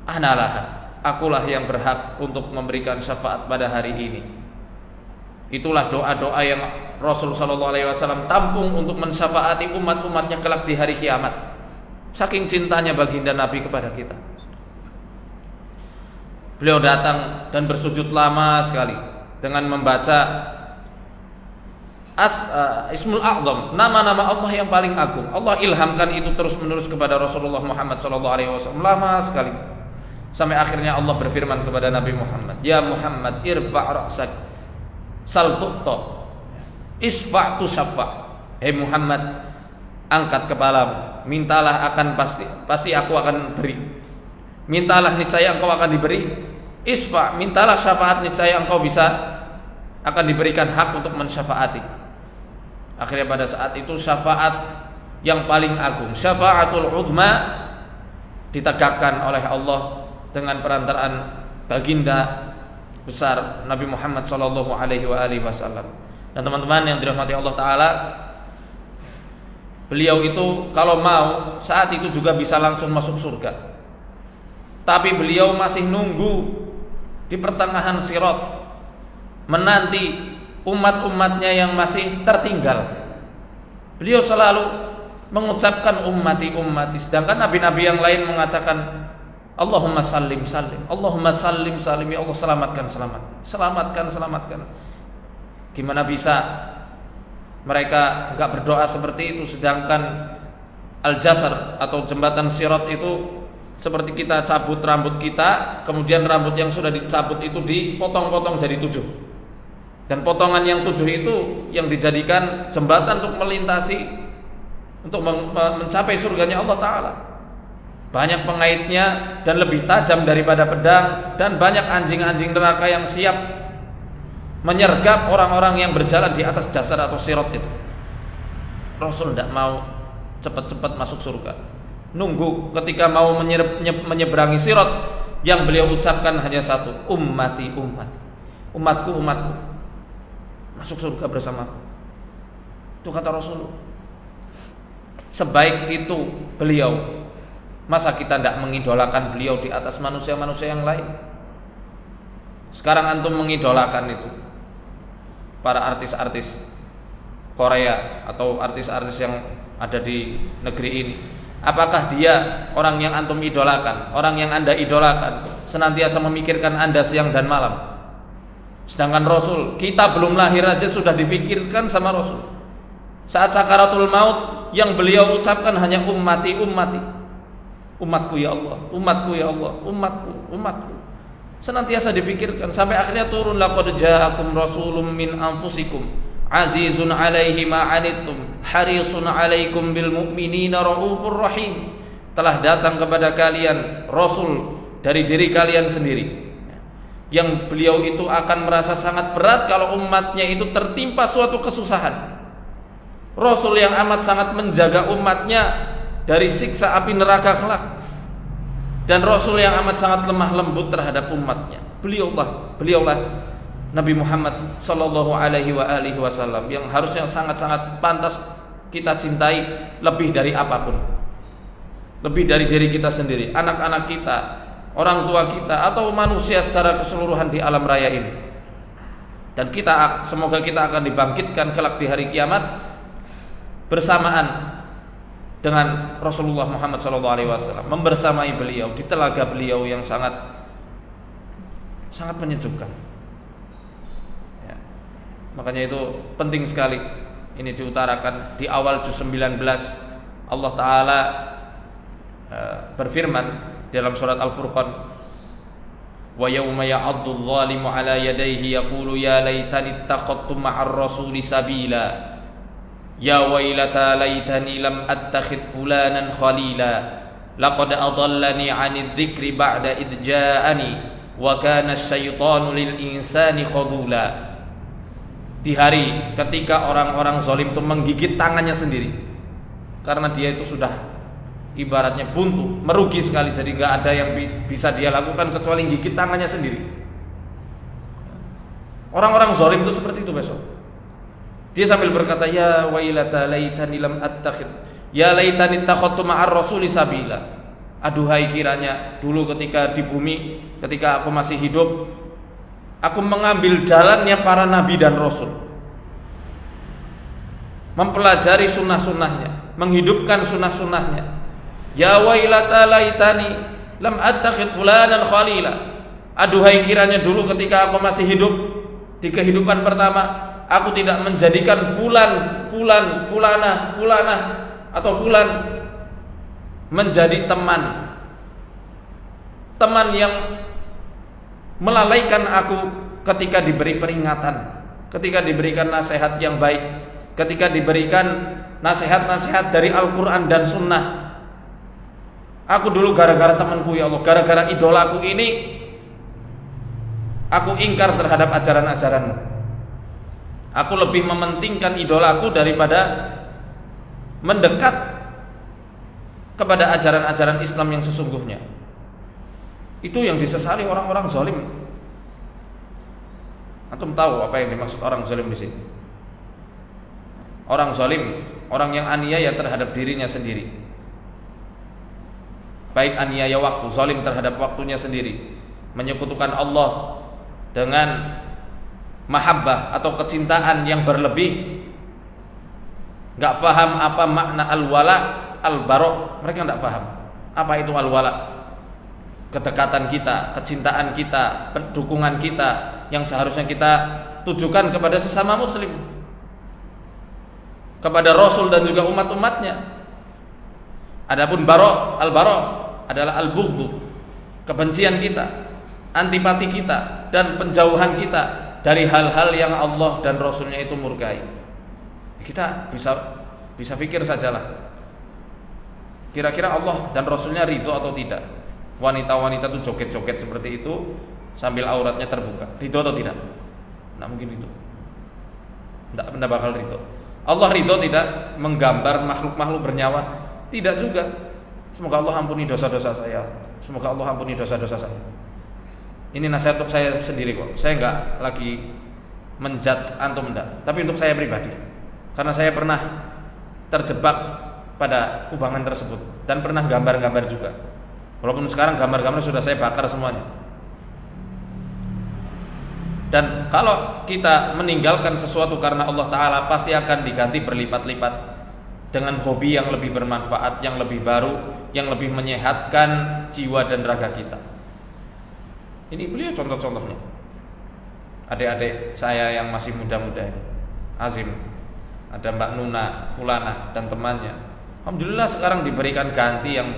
Analah, akulah yang berhak untuk memberikan syafaat pada hari ini. Itulah doa-doa yang Rasul sallallahu alaihi wasallam tampung untuk mensyafaati umat-umatnya kelak di hari kiamat. Saking cintanya baginda Nabi kepada kita. Beliau datang dan bersujud lama sekali dengan membaca Ismul A'zam, nama-nama Allah yang paling agung. Allah ilhamkan itu terus-menerus kepada Rasulullah Muhammad sallallahu alaihi wasallam lama sekali. Sampai akhirnya Allah berfirman kepada Nabi Muhammad, "Ya Muhammad, irfa' ra'sak, sal tu'ta, isfa' tusaffa." Hei Muhammad, angkat kepalamu, mintalah akan pasti aku akan beri. Mintalah niscaya engkau akan diberi. Isfa', mintalah syafaat niscaya engkau akan diberikan hak untuk mensyafaati. Akhirnya pada saat itu syafaat yang paling agung, syafaatul uzma, ditegakkan oleh Allah dengan perantaraan baginda besar Nabi Muhammad sallallahu alaihi wasallam. Dan teman-teman yang dirahmati Allah Ta'ala, beliau itu kalau mau saat itu juga bisa langsung masuk surga. Tapi beliau masih nunggu di pertengahan sirat, menanti umat-umatnya yang masih tertinggal. Beliau selalu mengucapkan ummati ummati, sedangkan nabi-nabi yang lain mengatakan Allahumma sallim sallim, Allahumma sallim sallim, ya Allah selamatkan selamatkan selamatkan. Gimana bisa mereka enggak berdoa seperti itu, sedangkan al-jasar atau jembatan sirat itu seperti kita cabut rambut kita, kemudian rambut yang sudah dicabut itu dipotong-potong jadi 7, dan potongan yang 7 itu yang dijadikan jembatan untuk melintasi, untuk mencapai surganya Allah Ta'ala. Banyak pengaitnya dan lebih tajam daripada pedang, dan banyak anjing-anjing neraka yang siap menyergap orang-orang yang berjalan di atas jasar atau sirat itu. Rasul tidak mau cepat-cepat masuk surga, nunggu ketika mau menyeberangi sirat, yang beliau ucapkan hanya satu, ummati ummati, umatku umatku, masuk surga bersamaku. Itu kata Rasul. Sebaik itu beliau, masa kita tidak mengidolakan beliau di atas manusia-manusia yang lain? Sekarang antum mengidolakan itu para artis-artis Korea atau artis-artis yang ada di negeri ini. Apakah dia orang yang antum idolakan, orang yang anda idolakan, senantiasa memikirkan anda siang dan malam? Sedangkan Rasul, kita belum lahir aja sudah difikirkan sama Rasul. Saat sakaratul maut, yang beliau ucapkan hanya ummati ummati, umatku ya Allah, umatku ya Allah, umatku. Senantiasa difikirkan sampai akhirnya turun, laqad ja'akum rasulun min anfusikum azizun 'alaihi ma 'anittum harisun 'alaikum bil mu'minina raufur rahim. Telah datang kepada kalian rasul dari diri kalian sendiri, yang beliau itu akan merasa sangat berat kalau umatnya itu tertimpa suatu kesusahan. Rasul yang amat sangat menjaga umatnya dari siksa api neraka kelak, dan Rasul yang amat sangat lemah lembut terhadap umatnya. Beliaulah Nabi Muhammad sallallahu alaihi wasallam yang harusnya sangat-sangat pantas kita cintai lebih dari apapun, lebih dari diri kita sendiri, anak-anak kita, orang tua kita, atau manusia secara keseluruhan di alam raya ini. Dan semoga kita akan dibangkitkan kelak di hari kiamat bersamaan dengan Rasulullah Muhammad SAW, membersamai beliau di telaga beliau yang sangat menyejukkan. Ya. Makanya itu penting sekali ini diutarakan di awal juz 19. Allah Ta'ala berfirman dalam surat Al-Furqan, wa yawma ya'addu adh-dhalimu ala yadayhi yaqulu ya laitani ittakhadtu ma'ar rasuli sabila. Ya wailata laitani lam attakhidh fulanan khalila laqad adallani 'anidh dzikri ba'da idh ja'ani wa kana asyaitanu lil insani khadula. Di hari ketika orang-orang zalim itu menggigit tangannya sendiri, karena dia itu sudah ibaratnya buntu, merugi sekali, jadi enggak ada yang bisa dia lakukan kecuali gigit tangannya sendiri. Orang-orang zalim itu seperti itu besok. Dia sambil berkata, ya wailata laitani lam attakhid, ya laitani ittakhadtu ma'ar rasuli sabila. Aduhai kiranya dulu ketika di bumi, ketika aku masih hidup, aku mengambil jalannya para nabi dan rasul, mempelajari sunnah-sunnahnya, menghidupkan sunnah-sunnahnya. Ya wailata laitani lam attakhid fulanan khalila. Aduhai kiranya dulu ketika aku masih hidup di kehidupan pertama, aku tidak menjadikan fulana atau fulan menjadi teman yang melalaikan aku ketika diberi peringatan, ketika diberikan nasihat yang baik, ketika diberikan nasihat-nasihat dari Al-Quran dan Sunnah. Aku dulu gara-gara temanku ya Allah, gara-gara idolaku ini, aku ingkar terhadap ajaran-ajaranmu. Aku lebih mementingkan idolaku daripada mendekat kepada ajaran-ajaran Islam yang sesungguhnya. Itu yang disesali orang-orang zalim. Antum tahu apa yang dimaksud orang zalim di sini? Orang zalim, orang yang aniaya terhadap dirinya sendiri. Baik aniaya waktu, zalim terhadap waktunya sendiri, menyekutukan Allah dengan mahabbah atau kecintaan yang berlebih, nggak paham apa makna al-wala, al-bara. Mereka nggak paham apa itu al-wala. Kedekatan kita, kecintaan kita, dukungan kita yang seharusnya kita tujukan kepada sesama muslim, kepada Rasul dan juga umat-umatnya. Adapun bara, al-bara adalah al-bughdu, kebencian kita, antipati kita, dan penjauhan kita dari hal-hal yang Allah dan Rasulnya itu murkai. Kita bisa pikir sajalah, kira-kira Allah dan Rasulnya ridho atau tidak? Wanita-wanita tuh joget-joget seperti itu sambil auratnya terbuka, ridho atau tidak? Nggak mungkin ridho, nggak bakal ridho. Allah ridho tidak menggambar makhluk-makhluk bernyawa? Tidak juga. Semoga Allah ampuni dosa-dosa saya, semoga Allah ampuni dosa-dosa saya. Ini nasihat untuk saya sendiri kok. Saya nggak lagi menjudge antum enggak, tapi untuk saya pribadi, karena saya pernah terjebak pada kubangan tersebut dan pernah gambar-gambar juga. Walaupun sekarang gambar-gambar sudah saya bakar semuanya. Dan kalau kita meninggalkan sesuatu karena Allah Ta'ala, pasti akan diganti berlipat-lipat dengan hobi yang lebih bermanfaat, yang lebih baru, yang lebih menyehatkan jiwa dan raga kita. Ini beliau contoh-contohnya. Adik-adik saya yang masih muda-muda ini, Azim, ada Mbak Nuna, Fulana, dan temannya. Alhamdulillah sekarang diberikan ganti yang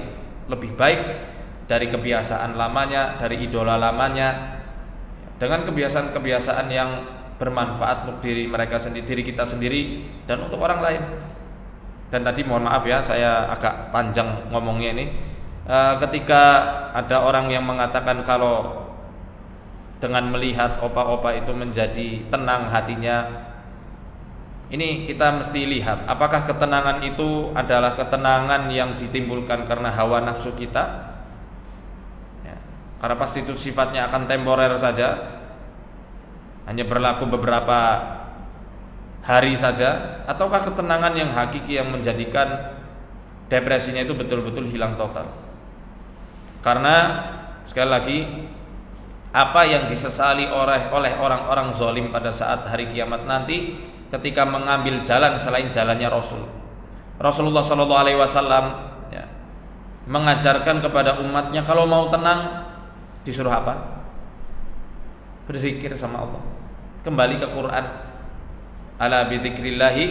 lebih baik dari kebiasaan lamanya, dari idola lamanya, dengan kebiasaan-kebiasaan yang bermanfaat untuk diri mereka sendiri, diri kita sendiri, dan untuk orang lain. Dan tadi mohon maaf ya, saya agak panjang ngomongnya ini. Ketika ada orang yang mengatakan kalau dengan melihat opa-opa itu menjadi tenang hatinya, ini kita mesti lihat apakah ketenangan itu adalah ketenangan yang ditimbulkan karena hawa nafsu kita, ya, karena pasti itu sifatnya akan temporer saja, hanya berlaku beberapa hari saja, ataukah ketenangan yang hakiki yang menjadikan depresinya itu betul-betul hilang total. Karena sekali lagi, apa yang disesali oleh orang-orang zalim pada saat hari kiamat nanti, ketika mengambil jalan selain jalannya Rasulullah SAW ya, mengajarkan kepada umatnya kalau mau tenang disuruh apa? Berzikir sama Allah, kembali ke Quran. Ala bidzikrillahi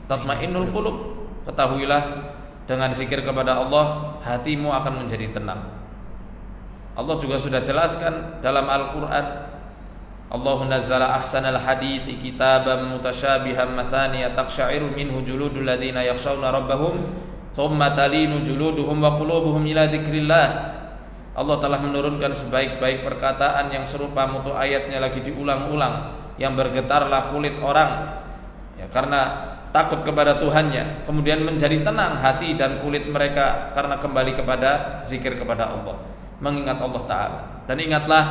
tatmainnul qulub. Ketahuilah dengan zikir kepada Allah hatimu akan menjadi tenang. Allah juga sudah jelaskan dalam Al-Quran, Allahu nazzala ahsanal hadithi kitaban mutasyabihan mathaniya taqsha'iru minhu juludul ladzina yakhshawna rabbahum thumma talinu juluduhum wa qulubuhum ila dzikrillah. Allah telah menurunkan sebaik-baik perkataan yang serupa mutu ayatnya lagi diulang-ulang, yang bergetarlah kulit orang ya, karena takut kepada Tuhannya, kemudian menjadi tenang hati dan kulit mereka karena kembali kepada zikir kepada Allah, mengingat Allah Ta'ala. Dan ingatlah,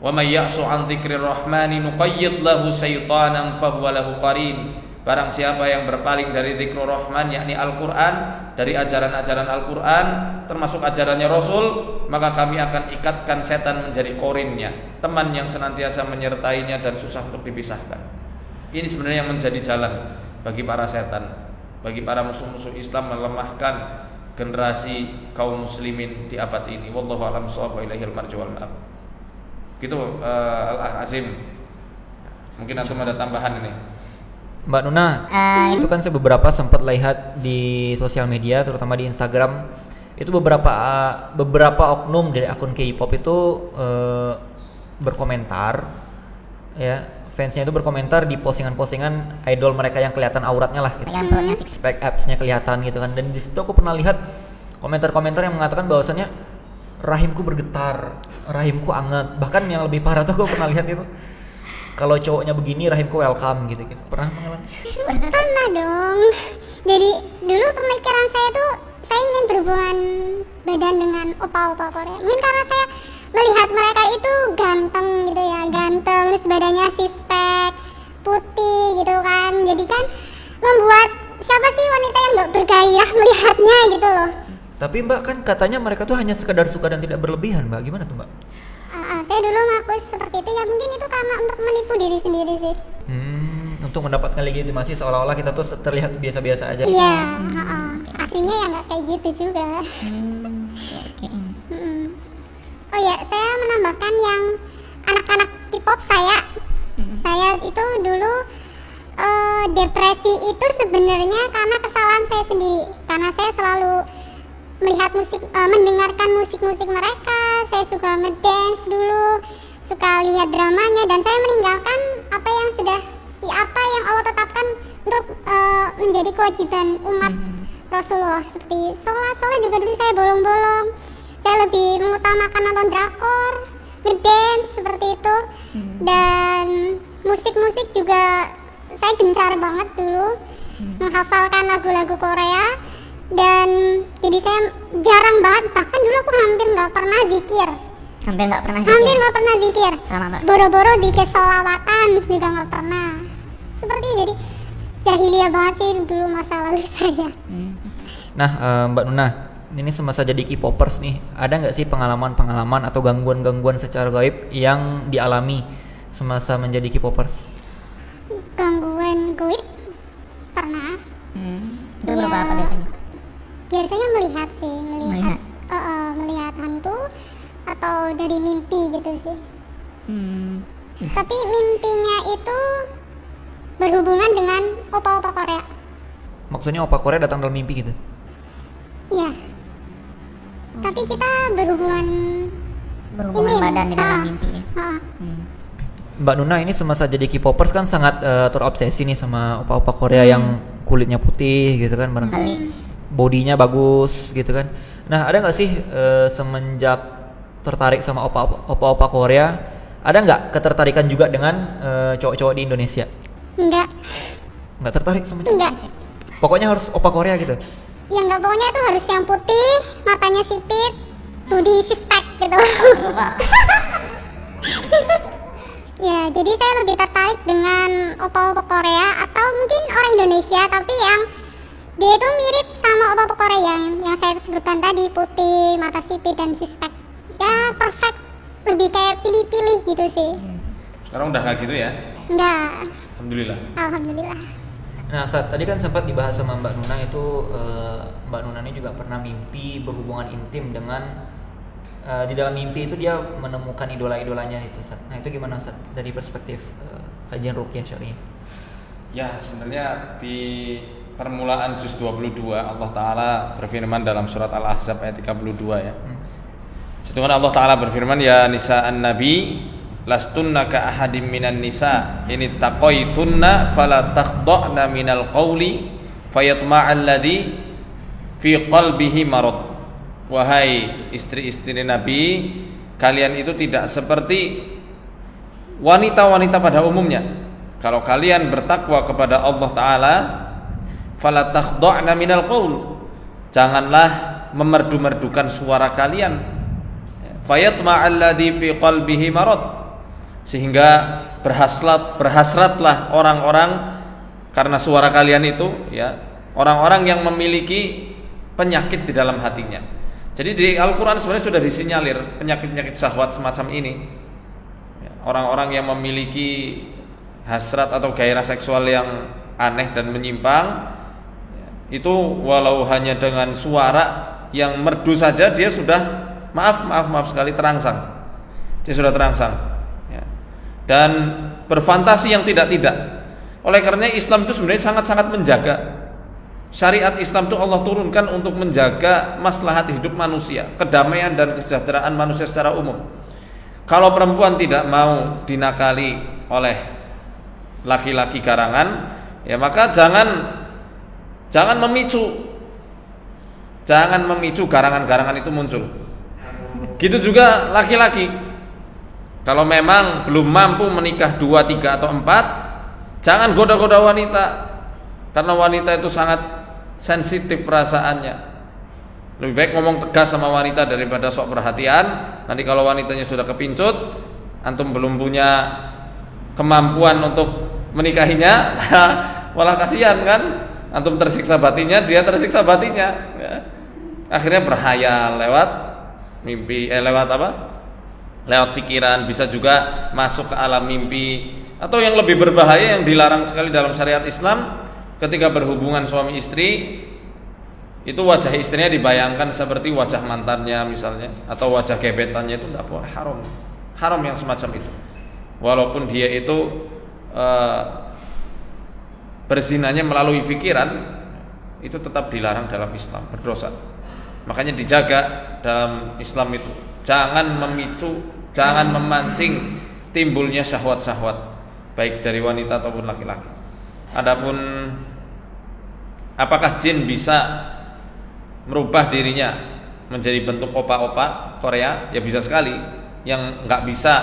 wa may ya'su an dzikrir rahmani nuqayyid lahu syaitanan fahuwa lahu qarin. Barang siapa yang berpaling dari zikrul rahman, yakni Al-Quran, dari ajaran-ajaran Al-Quran termasuk ajarannya Rasul, maka kami akan ikatkan setan menjadi korinnya, teman yang senantiasa menyertainya dan susah untuk dipisahkan. Ini sebenarnya yang menjadi jalan bagi para setan, bagi para musuh-musuh Islam melemahkan generasi kaum muslimin di abad ini. Wallahu a'lam bishawab, wa ilaihil marji wal ma'ab. Gitu Azim. Mungkin antum ada tambahan ini. Mbak Nuna, itu kan saya beberapa sempat lihat di sosial media, terutama di Instagram, itu beberapa oknum dari akun K-pop itu berkomentar, ya, fansnya itu berkomentar di postingan-postingan idol mereka yang kelihatan auratnya lah, gitu. Six pack abs-nya kelihatan gitu kan. Dan di situ aku pernah lihat komentar-komentar yang mengatakan bahwasannya rahimku bergetar, rahimku anget. Bahkan yang lebih parah tuh aku pernah lihat itu, kalau cowoknya begini rahimku welcome gitu. Pernah mengalami? Pernah dong. Jadi dulu pemikiran saya tuh, saya ingin berhubungan badan dengan opa-opa Korea. Mungkin karena saya melihat mereka itu ganteng gitu ya, ganteng, terus badannya six pack, putih gitu kan. Jadi kan membuat siapa sih wanita yang gak bergairah melihatnya gitu loh. Tapi Mbak, kan katanya mereka tuh hanya sekedar suka dan tidak berlebihan, Mbak. Gimana tuh, Mbak? Saya dulu ngaku seperti itu ya, mungkin itu karena untuk menipu diri sendiri sih. Oke. untuk mendapatkan legitimasi seolah-olah kita tuh terlihat biasa-biasa aja. Iya, aslinya ya nggak kayak gitu juga. Oke. Oh ya, saya menambahkan yang anak-anak K-pop saya itu dulu depresi itu sebenarnya karena kesalahan saya sendiri, karena saya selalu melihat musik, mendengarkan musik-musik mereka. Saya suka ngedance dulu, suka lihat dramanya, dan saya meninggalkan apa yang Allah tetapkan untuk menjadi kewajiban umat Rasulullah, seperti sholat juga dulu saya bolong-bolong. Saya lebih mengutamakan nonton drakor, ngedance seperti itu, dan musik-musik juga saya gencar banget dulu, menghafalkan lagu-lagu Korea. Dan jadi saya jarang banget, bahkan dulu aku hampir nggak pernah zikir. Hampir nggak pernah zikir. Sama Mbak. Boro-boro zikir sholawatan juga nggak pernah. Seperti jadi jahiliyah banget sih dulu masa lalu saya. Nah, Mbak Nuna, ini semasa jadi K-popers nih, ada nggak sih pengalaman atau gangguan-gangguan secara gaib yang dialami semasa menjadi K-popers? Gangguan gaib pernah. Itu berupa apa biasanya? Biasanya melihat hantu atau dari mimpi gitu sih. Tapi mimpinya itu berhubungan dengan opa-opa Korea. Maksudnya opa Korea datang dalam mimpi gitu? Iya. Tapi kita berhubungan badan di dalam mimpi. Mbak Nuna ini semasa jadi K-popers kan sangat terobsesi nih sama opa-opa Korea yang kulitnya putih gitu kan, barangkali bodinya bagus gitu kan. Nah, ada nggak sih semenjak tertarik sama opa-opa Korea, ada nggak ketertarikan juga dengan cowok-cowok di Indonesia? Nggak tertarik semenjak? Enggak. Pokoknya harus opa Korea gitu? Ya nggak, pokoknya itu harus yang putih, matanya sipit, body six pack gitu. Ya, jadi saya lebih tertarik dengan opa-opa Korea, atau mungkin orang Indonesia tapi yang dia itu mirip sama opa-opa Korea yang saya sebutkan tadi, putih, mata sipit dan six pack. Ya perfect, lebih kayak pilih-pilih gitu sih. Sekarang udah nggak gitu ya? Enggak. Alhamdulillah. Nah, tadi kan sempat dibahas sama Mbak Nuna itu, Mbak Nuna ini juga pernah mimpi berhubungan intim dengan di dalam mimpi itu dia menemukan idola-idolanya itu, Sat. Nah, itu gimana, Sat, dari perspektif kajian ruqyah syar'iyyah? Ya, sebenarnya di permulaan juz 22 Allah Ta'ala berfirman dalam surat Al-Ahzab ayat 32 ya. Situ kan Allah Ta'ala berfirman, ya nisa'an nabi lastunna ka ahadim minan nisa ini taqaitunna fala takhda'na minal qawli fayatma'al ladhi fi qalbihi marad. Wahai istri-istri Nabi, kalian itu tidak seperti wanita-wanita pada umumnya. Kalau kalian bertakwa kepada Allah Ta'ala, fala takhda'na minal qaul, janganlah memerdu-merdukan suara kalian, fayatma'al ladzi fi qalbihi marad, sehingga berhasratlah orang-orang karena suara kalian itu, ya, orang-orang yang memiliki penyakit di dalam hatinya. Jadi di Al-Quran sebenarnya sudah disinyalir penyakit-penyakit syahwat semacam ini. Orang-orang yang memiliki hasrat atau gairah seksual yang aneh dan menyimpang, itu walau hanya dengan suara yang merdu saja dia sudah maaf sekali terangsang. Dia sudah terangsang, ya. Dan berfantasi yang tidak-tidak. Oleh karena Islam itu sebenarnya sangat-sangat menjaga. Syariat Islam itu Allah turunkan untuk menjaga maslahat hidup manusia, kedamaian dan kesejahteraan manusia secara umum. Kalau perempuan tidak mau dinakali oleh laki-laki garangan, ya maka jangan memicu garangan-garangan itu muncul. Gitu juga laki-laki. Kalau memang belum mampu menikah 2, 3 atau 4, jangan goda-goda wanita, karena wanita itu sangat sensitif perasaannya. Lebih baik ngomong tegas sama wanita daripada sok perhatian. Nanti kalau wanitanya sudah kepincut, antum belum punya kemampuan untuk menikahinya, malah kasihan kan? Antum tersiksa batinnya, dia tersiksa batinnya, ya. Akhirnya berhayal lewat mimpi, lewat pikiran, bisa juga masuk ke alam mimpi Atau yang lebih berbahaya yang dilarang sekali dalam syariat Islam, ketika berhubungan suami istri itu wajah istrinya dibayangkan seperti wajah mantannya misalnya, atau wajah gebetannya, itu tidak boleh, haram. Haram yang semacam itu. Walaupun dia itu berzinanya melalui pikiran, itu tetap dilarang dalam Islam, berdosa. Makanya dijaga dalam Islam itu, jangan memicu, jangan memancing timbulnya syahwat-syahwat baik dari wanita ataupun laki-laki. Adapun apakah jin bisa merubah dirinya menjadi bentuk opa-opa Korea? Ya bisa sekali. Yang nggak bisa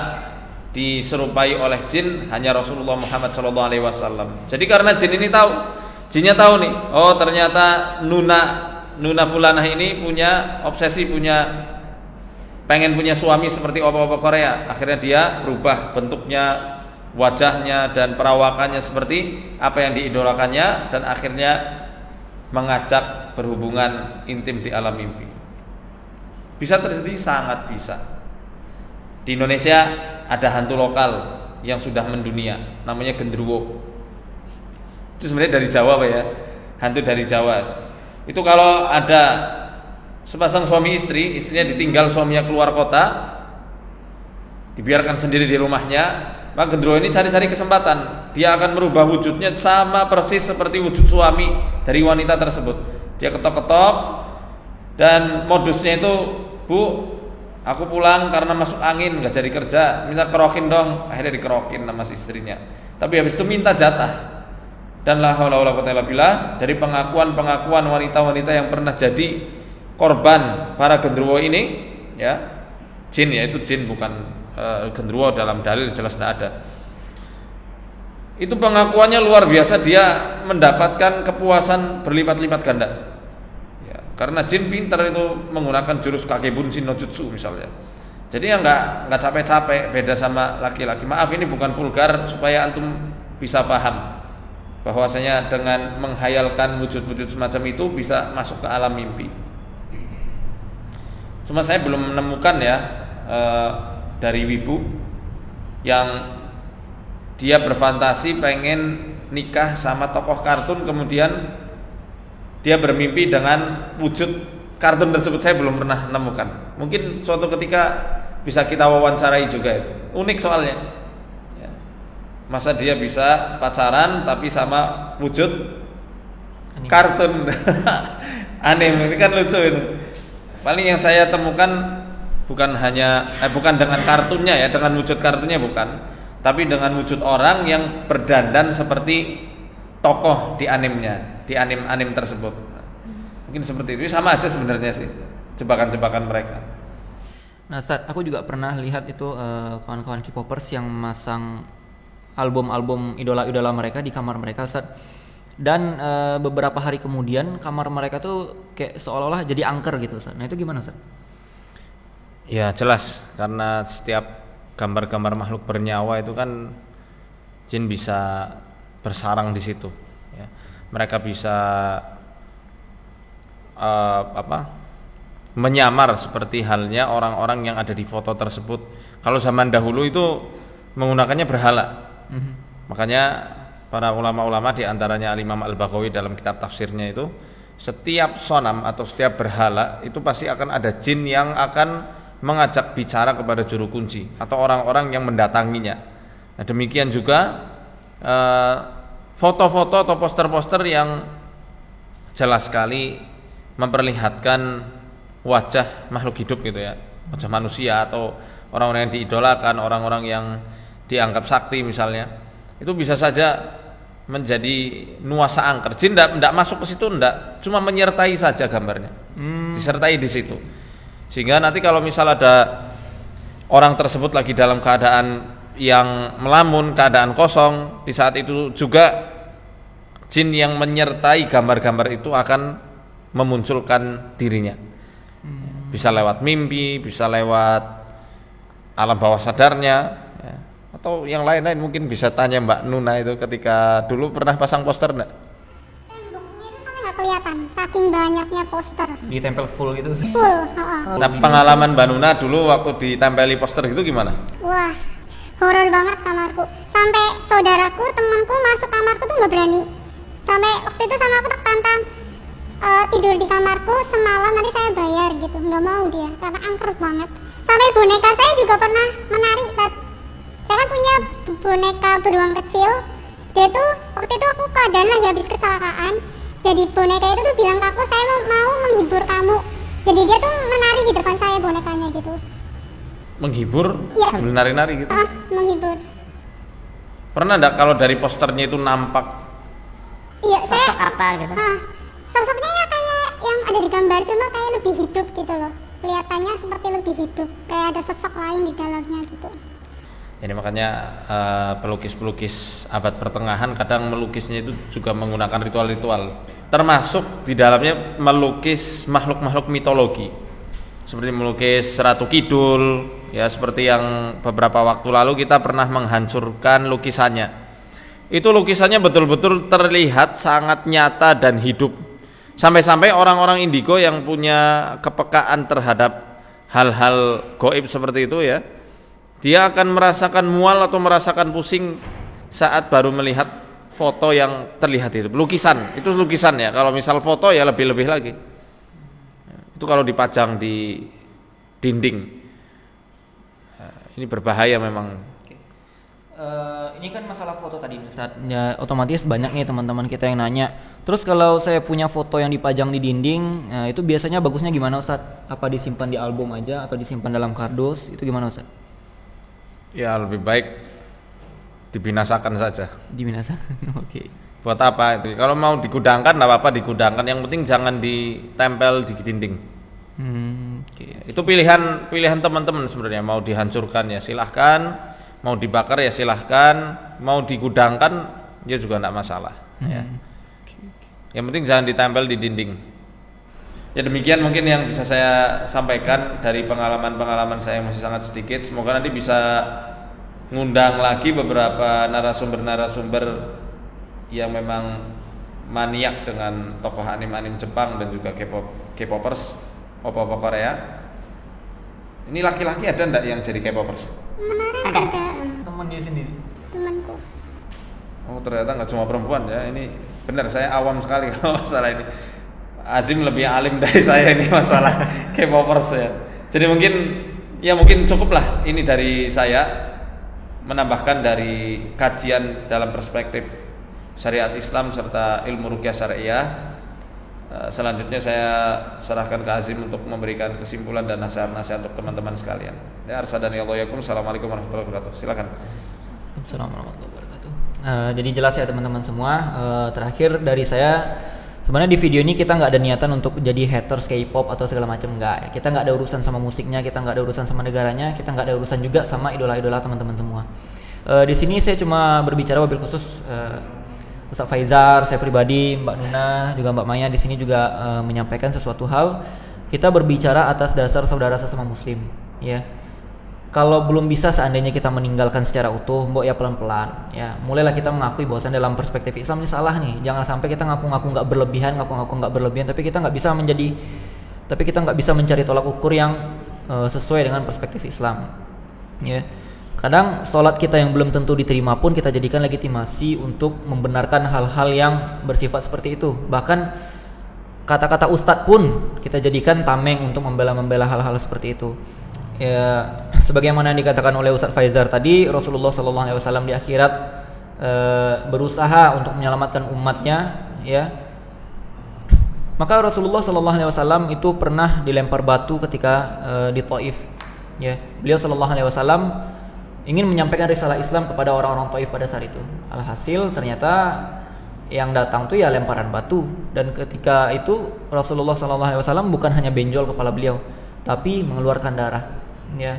diserupai oleh jin hanya Rasulullah Muhammad SAW. Jadi karena jin ini tahu, jinnya tahu nih, oh ternyata Nuna Fulanah ini punya obsesi, pengen punya suami seperti opa-opa Korea. Akhirnya dia berubah bentuknya, wajahnya dan perawakannya seperti apa yang diidolakannya, dan akhirnya mengajak berhubungan intim di alam mimpi. Bisa terjadi, sangat bisa. Di Indonesia ada hantu lokal yang sudah mendunia, namanya genderuwo. Itu sebenarnya dari Jawa Pak ya, hantu dari Jawa. Itu kalau ada sepasang suami istri, istrinya ditinggal suaminya keluar kota, dibiarkan sendiri di rumahnya, maka genderuwo ini cari-cari kesempatan. Dia akan merubah wujudnya sama persis seperti wujud suami dari wanita tersebut. Dia ketok-ketok, dan modusnya itu, Bu, aku pulang karena masuk angin, gak jadi kerja, minta kerokin dong. Akhirnya dikerokin sama istrinya. Tapi habis itu minta jatah. Dan la haula wala quwwata illa billah, dari pengakuan wanita-wanita yang pernah jadi korban para genderuwo ini, ya, jin, ya itu jin, bukan genderuwo dalam dalil jelas tidak ada. Itu pengakuannya luar biasa, dia mendapatkan kepuasan berlipat-lipat ganda. Ya, karena jin pintar itu menggunakan jurus kakebunsin no jutsu misalnya. Jadi ya nggak capek-capek, beda sama laki-laki. Maaf, ini bukan vulgar, supaya antum bisa paham bahwasanya dengan menghayalkan wujud-wujud semacam itu bisa masuk ke alam mimpi. Cuma saya belum menemukan ya dari wibu yang dia berfantasi pengen nikah sama tokoh kartun, kemudian dia bermimpi dengan wujud kartun tersebut. Saya belum pernah menemukan. Mungkin suatu ketika bisa kita wawancarai juga. Unik soalnya. Masa dia bisa pacaran tapi sama wujud anime. Kartun anime, ini kan lucu ini. Paling yang saya temukan bukan dengan kartunnya ya, dengan wujud kartunnya bukan, tapi dengan wujud orang yang berdandan seperti tokoh di animenya, di anim tersebut. Mungkin seperti itu. Sama aja sebenarnya sih jebakan-jebakan mereka. Nah, Ustaz, aku juga pernah lihat itu kawan-kawan K-popers yang masang album-album idola-idola mereka di kamar mereka, Ustaz. Dan beberapa hari kemudian kamar mereka tuh kayak seolah-olah jadi angker gitu, Ustaz. Nah, itu gimana, Ustaz? Ya, jelas, karena setiap gambar-gambar makhluk bernyawa itu kan jin bisa bersarang di situ ya. Mereka bisa menyamar seperti halnya orang-orang yang ada di foto tersebut. Kalau zaman dahulu itu menggunakannya berhala. Makanya para ulama-ulama, di antaranya Al-Imam Al-Baghawi dalam kitab tafsirnya itu, setiap sonam atau setiap berhala itu pasti akan ada jin yang akan mengajak bicara kepada juru kunci atau orang-orang yang mendatanginya. Nah, demikian juga foto-foto atau poster-poster yang jelas sekali memperlihatkan wajah makhluk hidup gitu ya, wajah manusia atau orang-orang yang diidolakan, orang-orang yang dianggap sakti misalnya, itu bisa saja menjadi nuansa angker. Jin tidak masuk ke situ, tidak, cuma menyertai saja gambarnya, disertai di situ. Sehingga nanti kalau misal ada orang tersebut lagi dalam keadaan yang melamun, keadaan kosong, di saat itu juga jin yang menyertai gambar-gambar itu akan memunculkan dirinya. Bisa lewat mimpi, bisa lewat alam bawah sadarnya ya. Atau yang lain-lain. Mungkin bisa tanya Mbak Nuna itu ketika dulu pernah pasang poster enggak? Temboknya itu sampai nggak kelihatan, saking banyaknya poster. Ditempel full gitu. Full. Nah, pengalaman Mbak Nuna dulu waktu ditempeli poster gitu gimana? Wah, horor banget kamarku. Sampai saudaraku, temanku masuk kamarku tuh nggak berani. Sampai waktu itu sama aku tertantang tidur di kamarku semalam, nanti saya bayar gitu. Nggak mau dia karena angker banget. Sampai boneka saya juga pernah menari. Saya kan punya boneka beruang kecil. Dia tuh waktu itu aku keadaan lagi habis kecelakaan. Jadi boneka itu tuh bilang ke aku, saya mau menghibur kamu. Jadi dia tuh menari di depan saya bonekanya gitu. Menghibur? Iya. Sambil nari-nari gitu? Menghibur. Pernah enggak kalau dari posternya itu nampak Iya, Sosok apa gitu? sosoknya ya kayak yang ada di gambar, cuma kayak lebih hidup gitu loh. Kelihatannya seperti lebih hidup, kayak ada sosok lain di dalamnya gitu. Ini makanya pelukis-pelukis abad pertengahan kadang melukisnya itu juga menggunakan ritual-ritual, termasuk di dalamnya melukis makhluk-makhluk mitologi, seperti melukis Ratu Kidul, ya seperti yang beberapa waktu lalu kita pernah menghancurkan lukisannya. Itu lukisannya betul-betul terlihat sangat nyata dan hidup, sampai-sampai orang-orang indigo yang punya kepekaan terhadap hal-hal gaib seperti itu ya, dia akan merasakan mual atau merasakan pusing saat baru melihat foto yang terlihat itu. Lukisan, itu lukisan ya. Kalau misal foto ya lebih-lebih lagi. Itu kalau dipajang di dinding. Ini berbahaya memang. Ini kan masalah foto tadi Ustaz. Ya, otomatis banyak nih teman-teman kita yang nanya. Terus kalau saya punya foto yang dipajang di dinding, itu biasanya bagusnya gimana Ustaz? Apa disimpan di album aja atau disimpan dalam kardus? Itu gimana Ustaz? Ya lebih baik dibinasakan saja. Dibinasakan. Oke. Buat apa itu? Kalau mau digudangkan enggak apa-apa digudangkan, yang penting jangan ditempel di dinding. Oke. Itu pilihan teman-teman sebenarnya, mau dihancurkan ya silahkan, mau dibakar ya silahkan, mau digudangkan ya juga enggak masalah ya. Yang penting jangan ditempel di dinding. Ya demikian mungkin yang bisa saya sampaikan dari pengalaman-pengalaman saya yang masih sangat sedikit. Semoga nanti bisa ngundang lagi beberapa narasumber-narasumber yang memang maniak dengan tokoh anim-anim Jepang dan juga K-popers, opa-opa Korea. Ini laki-laki ada enggak yang jadi K-popers? Ada. Teman dia sendiri. Temanku. Oh ternyata nggak cuma perempuan ya. Ini benar, saya awam sekali kalau masalah ini. Azim lebih alim dari saya ini masalah K-popers ya. Jadi mungkin cukuplah ini dari saya menambahkan dari kajian dalam perspektif syariat Islam serta ilmu ruqyah syariah. Selanjutnya saya serahkan ke Azim untuk memberikan kesimpulan dan nasihat-nasihat untuk teman-teman sekalian. Ya arsadani Allah yakum. Assalamualaikum warahmatullahi wabarakatuh. Silakan. Assalamualaikum warahmatullahi wabarakatuh. Jadi jelas ya teman-teman semua. Terakhir dari saya, sebenarnya di video ini kita nggak ada niatan untuk jadi haters K-pop atau segala macam, nggak. Kita nggak ada urusan sama musiknya, kita nggak ada urusan sama negaranya, kita nggak ada urusan juga sama idola-idola teman-teman semua. Di sini saya cuma berbicara wabil khusus Ustaz Faizar, saya pribadi, Mbak Nuna, juga Mbak Maya di sini juga menyampaikan sesuatu hal. Kita berbicara atas dasar saudara sesama Muslim, ya. Kalau belum bisa seandainya kita meninggalkan secara utuh, mbok ya pelan-pelan, ya. Mulailah kita mengakui bahwasan dalam perspektif Islam ini salah nih. Jangan sampai kita ngaku-ngaku nggak berlebihan, tapi kita nggak bisa mencari tolak ukur yang sesuai dengan perspektif Islam, ya. Kadang sholat kita yang belum tentu diterima pun kita jadikan legitimasi untuk membenarkan hal-hal yang bersifat seperti itu. Bahkan kata-kata ustadz pun kita jadikan tameng untuk membela hal-hal seperti itu. Ya, sebagaimana yang dikatakan oleh Ustaz Faizar tadi, Rasulullah SAW di akhirat berusaha untuk menyelamatkan umatnya, ya. Maka Rasulullah SAW itu pernah dilempar batu ketika di Taif, ya. Beliau SAW ingin menyampaikan risalah Islam kepada orang-orang Taif pada saat itu. Alhasil ternyata yang datang tuh ya lemparan batu, dan ketika itu Rasulullah SAW bukan hanya benjol kepala beliau, tapi mengeluarkan darah, ya.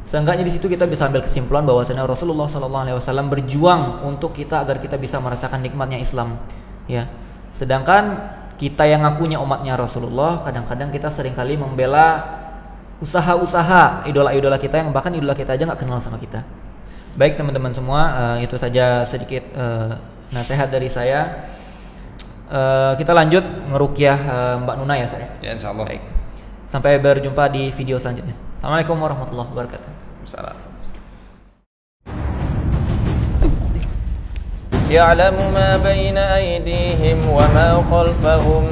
Seenggaknya di situ kita bisa ambil kesimpulan bahwasanya Rasulullah SAW berjuang untuk kita agar kita bisa merasakan nikmatnya Islam, ya. Sedangkan kita yang ngakunya umatnya Rasulullah, kadang-kadang kita seringkali membela usaha-usaha idola-idola kita yang bahkan idola kita aja nggak kenal sama kita. Baik teman-teman semua, itu saja sedikit nasihat dari saya. Kita lanjut ngeruqyah Mbak Nuna ya saya. Ya insyaallah. Baik. Sampai berjumpa di video selanjutnya. Assalamualaikum warahmatullahi wabarakatuh. Assalamualaikum. يعلم ما بين أيديهم وما خلفهم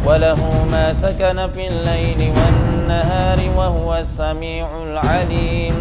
وله ما سكن في الليل والنهار وهو السميع العليم